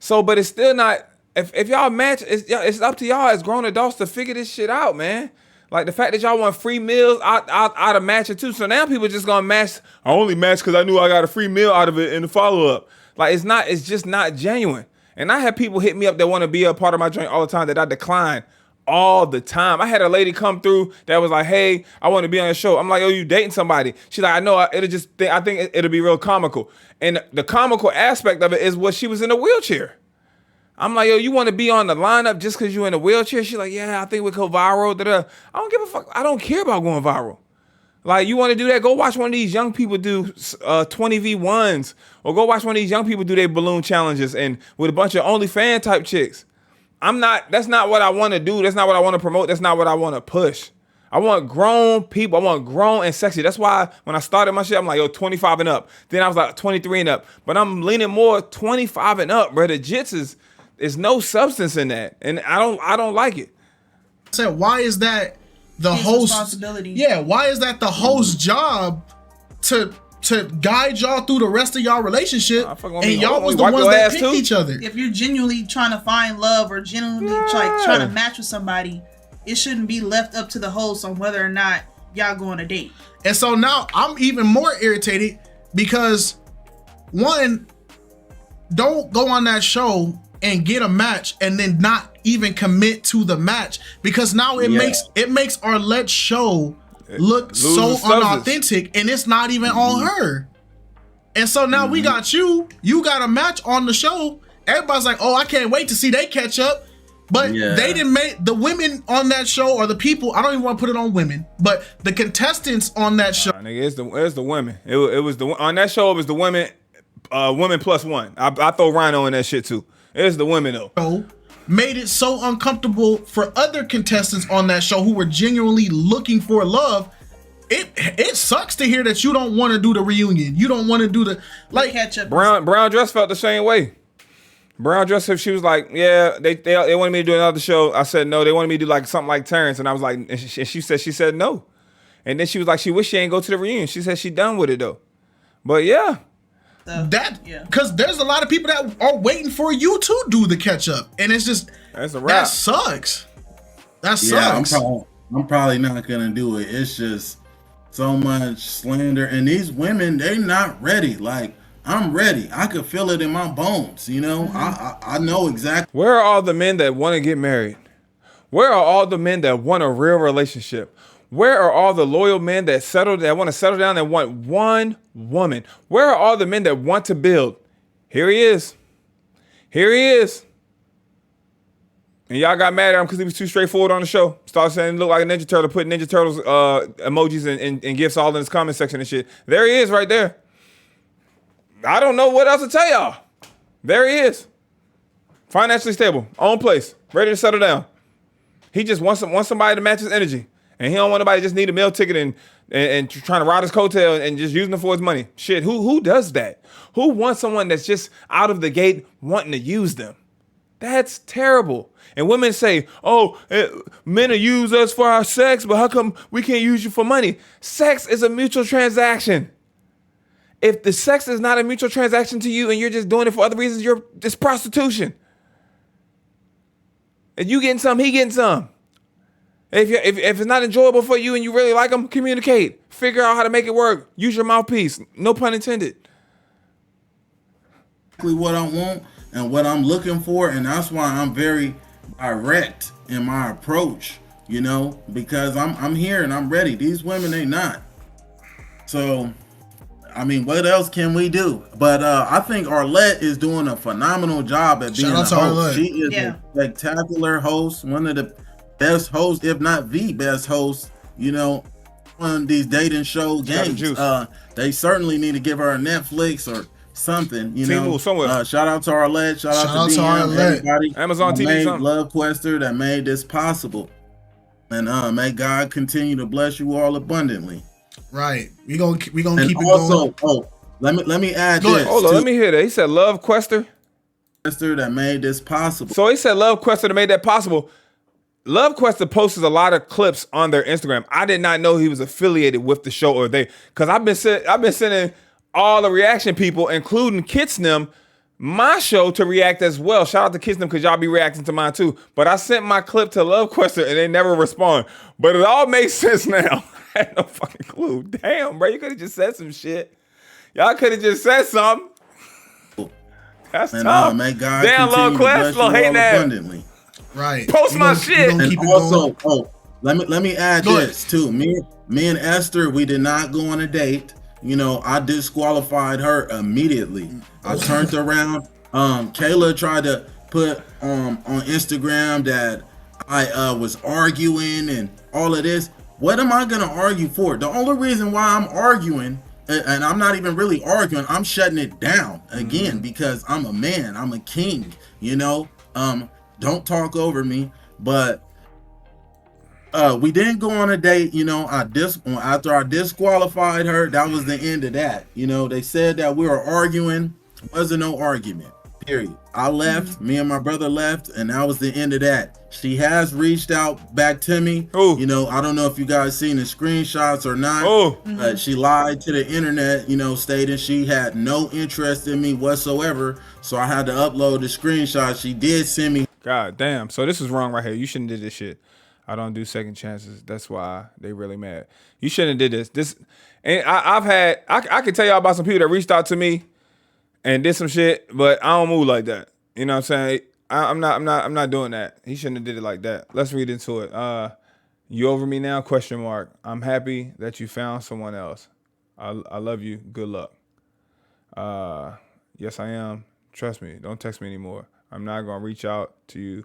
So, but it's still not. If y'all match, it's up to y'all as grown adults to figure this shit out, man. Like the fact that y'all want free meals out of matching too. So now people just gonna match. I only match because I knew I got a free meal out of it in the follow up. Like it's just not genuine. And I have people hit me up that want to be a part of my joint all the time that I decline all the time. I had a lady come through that was like, hey, I want to be on the show. I'm like, oh, you dating somebody? She's like, I know. I think it'll be real comical. And the comical aspect of it is what she was in a wheelchair. I'm like, yo, you want to be on the lineup just because you're in a wheelchair? She's like, yeah, I think we go viral. I don't give a fuck. I don't care about going viral. Like, you want to do that? Go watch one of these young people do 20v1s, or go watch one of these young people do their balloon challenges and with a bunch of OnlyFans type chicks. That's not what I want to do. That's not what I want to promote. That's not what I want to push. I want grown people. I want grown and sexy. That's why when I started my shit, I'm like, yo, 25 and up. Then I was like 23 and up. But I'm leaning more 25 and up, bro. The jits is no substance in that. And I don't like it. I said, why is that the His host responsibility. Yeah, why is that the host's job to guide y'all through the rest of y'all relationship? And y'all was the ones that picked each other. If you're genuinely trying to find love or genuinely trying to match with somebody, it shouldn't be left up to the host on whether or not y'all go on a date. And so now I'm even more irritated because, one, don't go on that show and get a match and then not even commit to the match, because now it makes our Let's show look so unauthentic, and it's not even on her. And so now we got you got a match on the show. Everybody's like, oh, I can't wait to see they catch up. But they didn't make the women on that show, or the people, I don't even want to put it on women, but the contestants on that show. Nigga, it's the women. It was the on that show. It was the women, women plus one. I throw Rhino in that shit too. It's the women though. Made it so uncomfortable for other contestants on that show who were genuinely looking for love. It sucks to hear that you don't want to do the reunion. You don't want to do the catch up. Brown Dress felt the same way. Brown Dress, she was like, yeah, they wanted me to do another show. I said no. They wanted me to do like something like Terrence, and I was like, and she said no. And then she was like, she wished she ain't go to the reunion. She said she done with it though. But yeah. Because there's a lot of people that are waiting for you to do the catch up, and it's just that's a wrap. That sucks. That sucks. I'm probably not gonna do it. It's just so much slander, and these women, they not ready. Like, I'm ready. I could feel it in my bones. You know, I know exactly. Where are all the men that want to get married? Where are all the men that want a real relationship? Where are all the loyal men that want to settle down and want one woman? Where are all the men that want to build? Here he is. Here he is. And y'all got mad at him because he was too straightforward on the show. Started saying he looked like a Ninja Turtle, put Ninja Turtles emojis and gifts all in his comment section and shit. There he is right there. I don't know what else to tell y'all. There he is. Financially stable, own place, ready to settle down. He just wants somebody to match his energy. And he don't want nobody to just need a meal ticket and trying to ride his coattail and just using it for his money. Shit, who does that? Who wants someone that's just out of the gate wanting to use them? That's terrible. And women say, oh, men will use us for our sex, but how come we can't use you for money? Sex is a mutual transaction. If the sex is not a mutual transaction to you and you're just doing it for other reasons, it's prostitution. If you getting some, he getting some. If it's not enjoyable for you and you really like them, communicate. Figure out how to make it work. Use your mouthpiece. No pun intended. Exactly what I want and what I'm looking for, and that's why I'm very direct in my approach, you know, because I'm here and I'm ready. These women, they not. So, I mean, what else can we do? But I think Arlette is doing a phenomenal job at being a host. She is a spectacular host, one of the best hosts, if not the best host, you know, on these dating show games. They certainly need to give her a Netflix or something, you know. Shout out to Arlette, shout out to Arlette, everybody. Amazon TV, something. Love Quester that made this possible. And may God continue to bless you all abundantly. Right. We gonna keep it also, going. Let me add this. Hold on, let me hear that. He said Love Quester that made this possible. So he said Love Quester that made that possible. Love Quester posts a lot of clips on their Instagram. I did not know he was affiliated with the show or because I've been sending all the reaction people, including Kitsnem, my show to react as well. Shout out to Kitsnem because y'all be reacting to mine too. But I sent my clip to Love Quester and they never respond. But it all makes sense now. I had no fucking clue. Damn, bro, you could have just said some shit. Y'all could have just said something. That's tough. May God damn, Love Quester, hating that. Right. Post my shit. And also, let me add this too. Me and Esther, we did not go on a date. You know, I disqualified her immediately. I turned around. Kayla tried to put on Instagram that I was arguing and all of this. What am I gonna argue for? The only reason why I'm arguing, and I'm not even really arguing, I'm shutting it down again because I'm a man, I'm a king, you know. Don't talk over me. But we didn't go on a date, you know. After I disqualified her, that was the end of that. You know, they said that we were arguing. Wasn't no argument. Period. I left. Me and my brother left, and that was the end of that. She has reached out back to me. Ooh. You know, I don't know if you guys seen the screenshots or not. Oh. But she lied to the internet, you know, stating she had no interest in me whatsoever. So I had to upload the screenshot. She did send me. God damn. So this is wrong right here. You shouldn't have did this shit. I don't do second chances. That's why they really mad. You shouldn't have did this. And I can tell y'all about some people that reached out to me and did some shit, but I don't move like that. You know what I'm saying? I'm not doing that. He shouldn't have did it like that. Let's read into it. You over me now? Question mark. I'm happy that you found someone else. I love you. Good luck. Yes, I am. Trust me. Don't text me anymore. I'm not gonna reach out to you.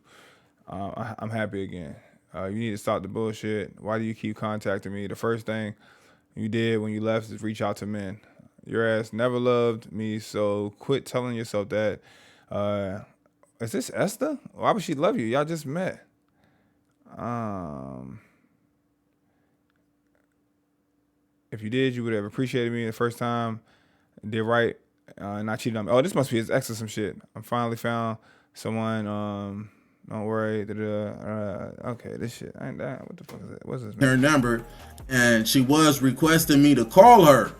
I'm happy again. You need to stop the bullshit. Why do you keep contacting me? The first thing you did when you left is reach out to men. Your ass never loved me, so quit telling yourself that. Is this Esther? Why would she love you? Y'all just met. If you did, you would have appreciated me the first time. Did right, and not cheated on me. Oh, this must be his ex or some shit. I finally found someone. Don't worry. Okay, this shit. I ain't that. What the fuck is that? What's this? Her number, and she was requesting me to call her.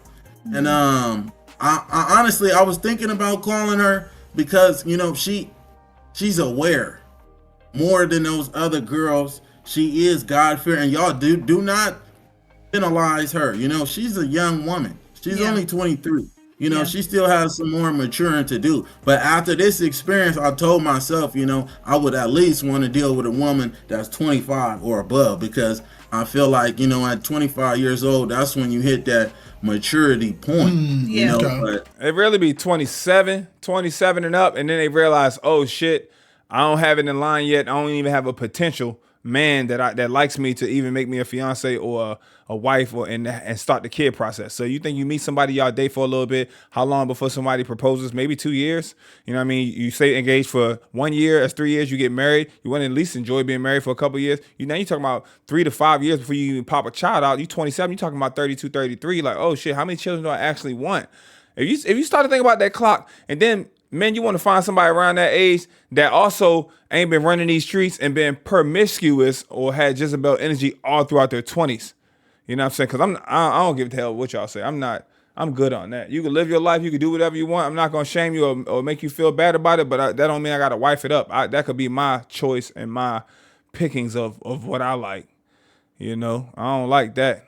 And I honestly, I was thinking about calling her because, you know, she's aware more than those other girls. She is God-fearing. And y'all do not penalize her. You know, she's a young woman. She's only 23. You know, she still has some more maturing to do. But after this experience, I told myself, you know, I would at least want to deal with a woman that's 25 or above, because I feel like, you know, at 25 years old, that's when you hit that maturity point. You know, but it really be 27 and up, and then they realize, oh shit, I don't have it in line yet. I don't even have a potential man that likes me to even make me a fiance or a wife and start the kid process. So you think you meet somebody, y'all date for a little bit, how long before somebody proposes? Maybe 2 years. You know what I mean? You stay engaged for 1 year, that's 3 years, you get married. You want to at least enjoy being married for a couple of years. You're talking about 3 to 5 years before you even pop a child out. You 27, you're talking about 32, 33. Like, oh shit, how many children do I actually want? If you start to think about that clock, and then man, you want to find somebody around that age that also ain't been running these streets and been promiscuous or had Jezebel energy all throughout their 20s. You know what I'm saying? Because I don't give a hell what y'all say. I'm good on that. You can live your life. You can do whatever you want. I'm not going to shame you or make you feel bad about it, but that don't mean I got to wife it up. That could be my choice and my pickings of what I like. You know, I don't like that.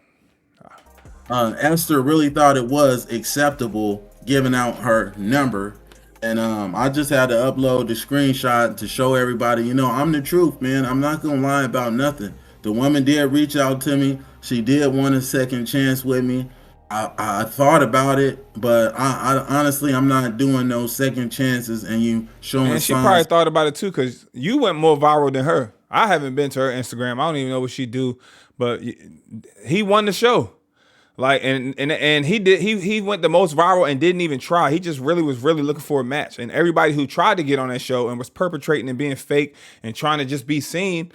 Esther really thought it was acceptable giving out her number. And I just had to upload the screenshot to show everybody, you know, I'm the truth, man. I'm not going to lie about nothing. The woman did reach out to me. She did want a second chance with me. I thought about it, but I honestly, I'm not doing no second chances and you showing signs. And she probably thought about it too, because you went more viral than her. I haven't been to her Instagram. I don't even know what she do, but he won the show. Like and he went the most viral and didn't even try. He just was really looking for a match. And everybody who tried to get on that show and was perpetrating and being fake and trying to just be seen,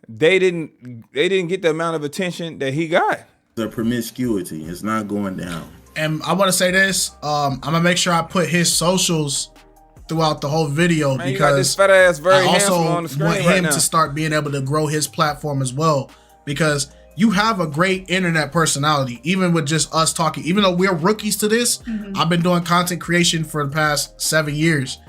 they didn't get the amount of attention that he got. The promiscuity is not going down. And I want to say this, I'm gonna make sure I put his socials throughout the whole video, man, because fat ass I also on the screen want him to start being able to grow his platform as well, because you have a great internet personality, even with just us talking. Even though we're rookies to this, I've been doing content creation for the past 7 years.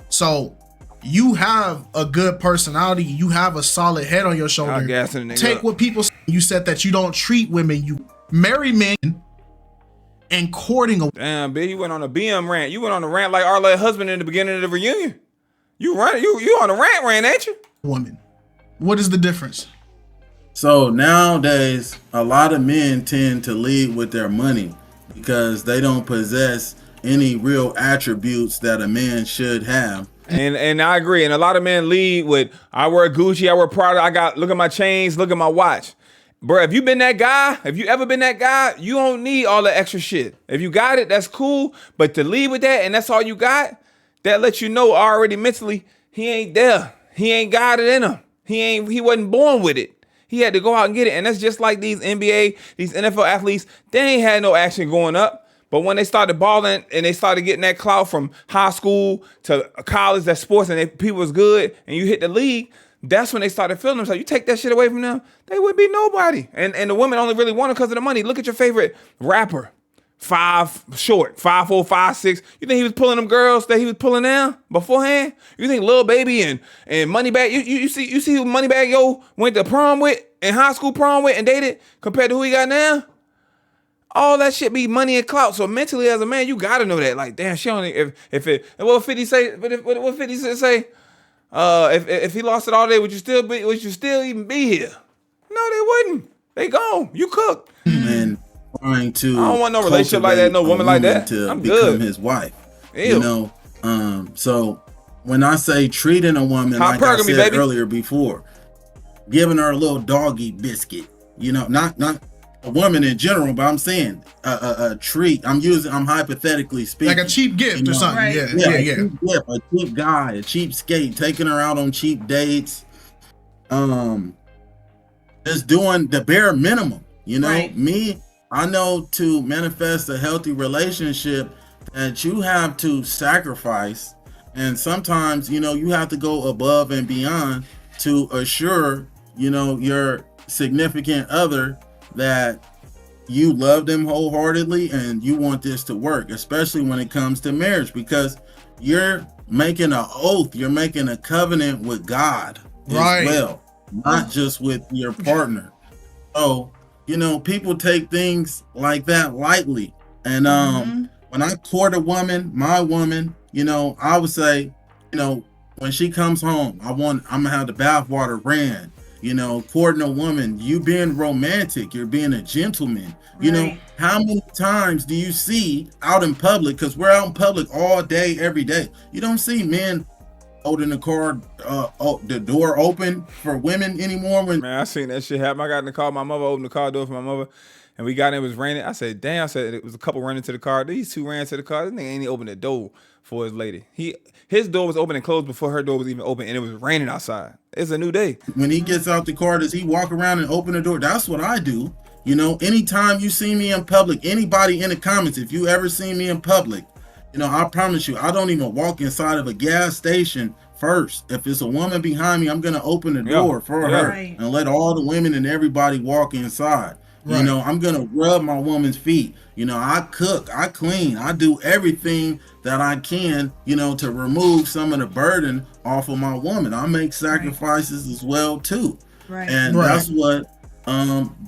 So you have a good personality. You have a solid head on your shoulder. Take what people say. You said that you don't treat women. You marry men and courting a... Damn, bitch, you went on a BM rant. You went on a rant like Arlett's husband in the beginning of the reunion. You on a rant, ain't you? Woman. What is the difference? So nowadays, a lot of men tend to lead with their money because they don't possess any real attributes that a man should have. And I agree. And a lot of men lead with, I wear Gucci, I wear Prada, look at my chains, look at my watch. Bro, if you been that guy, if you ever been that guy, you don't need all the extra shit. If you got it, that's cool. But to leave with that and that's all you got, that lets you know already mentally he ain't there. He ain't got it in him. He wasn't born with it. He had to go out and get it. And that's just like these NBA, these NFL athletes, they ain't had no action going up. But when they started balling and they started getting that clout from high school to college, that sports and people was good, and you hit the league, that's when they started feeling themselves. You take that shit away from them, they would be nobody. And the women only really want it because of the money. Look at your favorite rapper. 5'4", 5'6". You think he was pulling them girls that he was pulling down beforehand? You think Lil Baby and Moneybagg, you see who Moneybagg Yo went to prom with, and high school prom with, and dated compared to who he got now? All that shit be money and clout. So mentally as a man, you gotta know that. Like, damn, she only what 50 say? What 50 say? If he lost it all day, would you still even be here? No, they wouldn't. They gone. You cooked. And trying to I don't want no relationship like that, no woman like that. to I'm become good. his wife. Ew. You know, so when I say treating a woman like I said earlier before, giving her a little doggy biscuit, you know, not a woman in general, but I'm saying a treat. I'm hypothetically speaking, like a cheap gift or something. Right. Yeah. A cheap guy, a cheap skate, taking her out on cheap dates, just doing the bare minimum. You know, me, I know to manifest a healthy relationship that you have to sacrifice, and sometimes, you know, you have to go above and beyond to assure, you know, your significant other that you love them wholeheartedly and you want this to work, especially when it comes to marriage, because you're making an oath, you're making a covenant with God as well, not just with your partner. So, you know, people take things like that lightly. And when I court a woman, my woman, you know, I would say, you know, when she comes home, I'm gonna have the bathwater ran. You know, courting a woman, you being romantic, you're being a gentleman. You know, how many times do you see out in public, because we're out in public all day, every day, you don't see men holding the car, the door open for women anymore. Man, I seen that shit happen. I got in the car, my mother opened the car door for my mother, and we got in, it was raining. I said, damn, I said, it was a couple running to the car. These two ran to the car. This nigga ain't even opened the door for his lady. His door was open and closed before her door was even open, and it was raining outside. It's a new day. When he gets out the car, does he walk around and open the door? That's what I do. You know, anytime you see me in public, anybody in the comments, if you ever see me in public, you know, I promise you, I don't even walk inside of a gas station first. If it's a woman behind me, I'm going to open the door for her and let all the women and everybody walk inside. You know, I'm going to rub my woman's feet. You know, I cook, I clean, I do everything that I can, you know, to remove some of the burden off of my woman. I make sacrifices as well, too. And that's what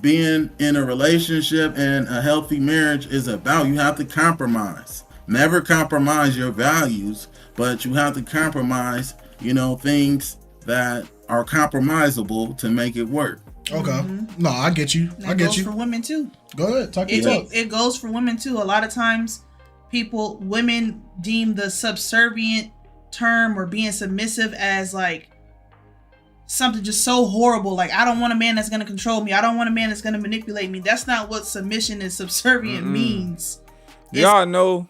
being in a relationship and a healthy marriage is about. You have to compromise. Never compromise your values, but you have to compromise, you know, things that are compromisable to make it work. Okay. No, I get you. I get you. For women too. Go ahead. Talk your talk. It goes for women too. A lot of times women deem the subservient term or being submissive as like something just so horrible. Like, I don't want a man that's going to control me. I don't want a man that's going to manipulate me. That's not what submission and subservient means. Y'all know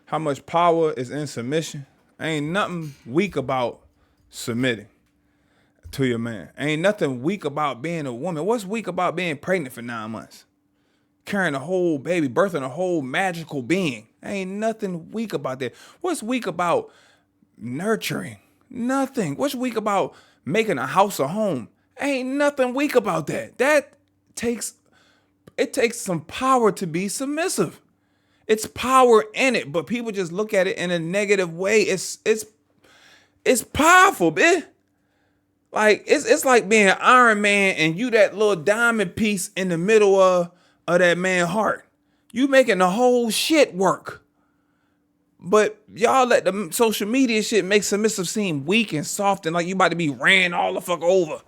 how much power is in submission? Ain't nothing weak about submitting to your man. Ain't nothing weak about being a woman. What's weak about being pregnant for 9 months? Carrying a whole baby, birthing a whole magical being. Ain't nothing weak about that. What's weak about nurturing? Nothing. What's weak about making a house a home? Ain't nothing weak about that. It takes some power to be submissive. It's power in it, but people just look at it in a negative way. It's powerful, bitch. Like, it's like being Iron Man and you that little diamond piece in the middle of that man's heart. You making the whole shit work. But y'all let the social media shit make submissive seem weak and soft and like you about to be ran all the fuck over.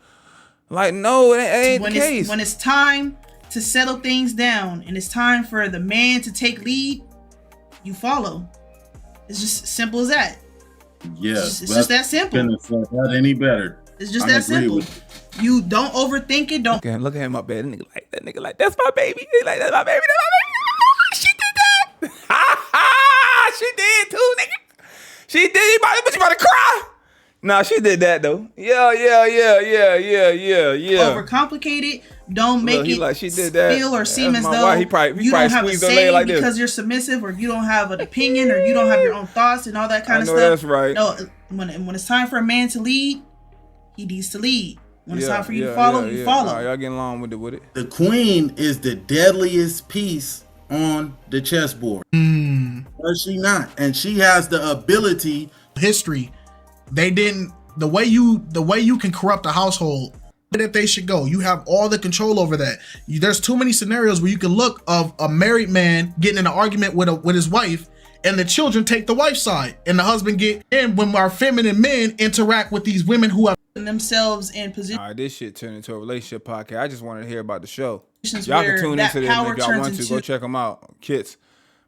Like, no, it ain't the case. When it's time to settle things down and it's time for the man to take lead, you follow. It's just simple as that. Yeah, it's just that simple. That any better. It's just I that agree simple. with You don't overthink it. Don't. Look at him up there. That nigga like, that's my baby. He like, that's my baby. That's my baby. She did that. She did too, nigga. She did. But you about to cry? Nah, she did that though. Yeah. Overcomplicate it. Don't make he it like, she did that. feel or seem That's as my though wife. He probably you don't have a squeezed her leg say like this. because you're submissive, or you don't have an opinion, or you don't have your own thoughts and all that kind of stuff. That's right. No, when it's time for a man to lead, he needs to lead. When it's time for you to follow, you follow. All right, y'all getting along with it. The queen is the deadliest piece on the chessboard. Or she not, and she has the ability. History, they didn't. The way you can corrupt a household, that they should go. You have all the control over that. There's too many scenarios where you can look of a married man getting in an argument with his wife, and the children take the wife's side, and the husband get in when our feminine men interact with these women who have themselves in position. All right, this shit turned into a relationship podcast. I just wanted to hear about the show. Positions Y'all can where tune that into this power if y'all turns want to. Go into check them out. Kits,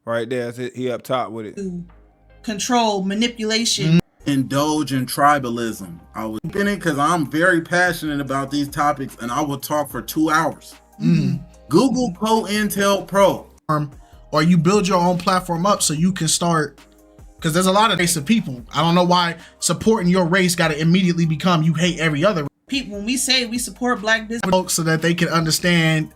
right there. He up top with it. Control, manipulation. Indulge in tribalism. I was in it because I'm very passionate about these topics, and I will talk for 2 hours. Google CoIntel Pro. Or you build your own platform up so you can start, because there's a lot of race of people. I don't know why supporting your race got to immediately become you hate every other People, when we say we support black business, folks, so that they can understand.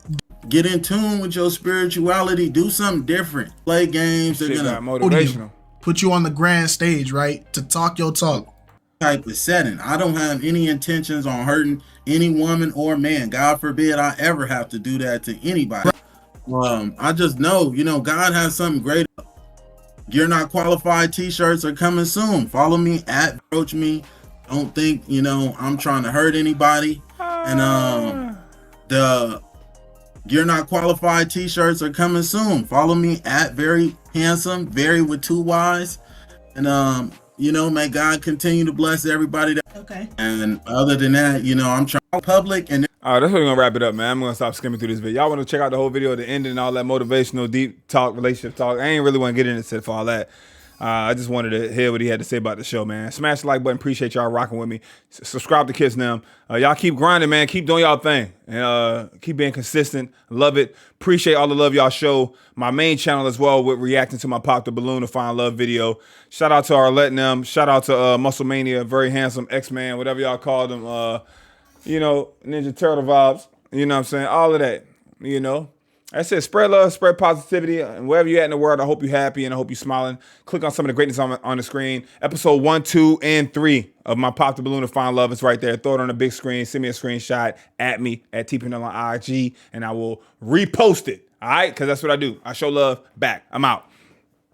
Get in tune with your spirituality. Do something different. Play games. They're gonna motivational. Put you on the grand stage, right? To talk your talk. Type of setting. I don't have any intentions on hurting any woman or man. God forbid I ever have to do that to anybody. I just know, God has something great. You're Not Qualified t-shirts are coming soon. Follow me at approach me. Don't think, I'm trying to hurt anybody. And the You're Not Qualified t-shirts are coming soon. Follow me at Very Handsome, Very with 2 Y's. And may God continue to bless everybody. Okay. And other than that, I'm trying public. And all right, that's what we're gonna wrap it up, man. I'm gonna stop skimming through this video. Y'all want to check out the whole video, the ending, and all that motivational, deep talk, relationship talk. I ain't really want to get into for all that. I just wanted to hear what he had to say about the show, man. Smash the like button. Appreciate y'all rocking with me. Subscribe to Kiss Them. Y'all keep grinding, man. Keep doing y'all thing. And keep being consistent. Love it. Appreciate all the love y'all show. My main channel as well with reacting to my Pop the Balloon to Find Love video. Shout out to Arlette and them. Shout out to Muscle Mania, Very Handsome, X-Man, whatever y'all call them. Ninja Turtle vibes. You know what I'm saying? All of that. I said, spread love, spread positivity, and wherever you're at in the world, I hope you're happy and I hope you're smiling. Click on some of the greatness on the screen. Episode 1, 2, and 3 of my Pop the Balloon to Find Love is right there. Throw it on the big screen. Send me a screenshot at me at TPindell on IG, and I will repost it. All right? Because that's what I do. I show love back. I'm out.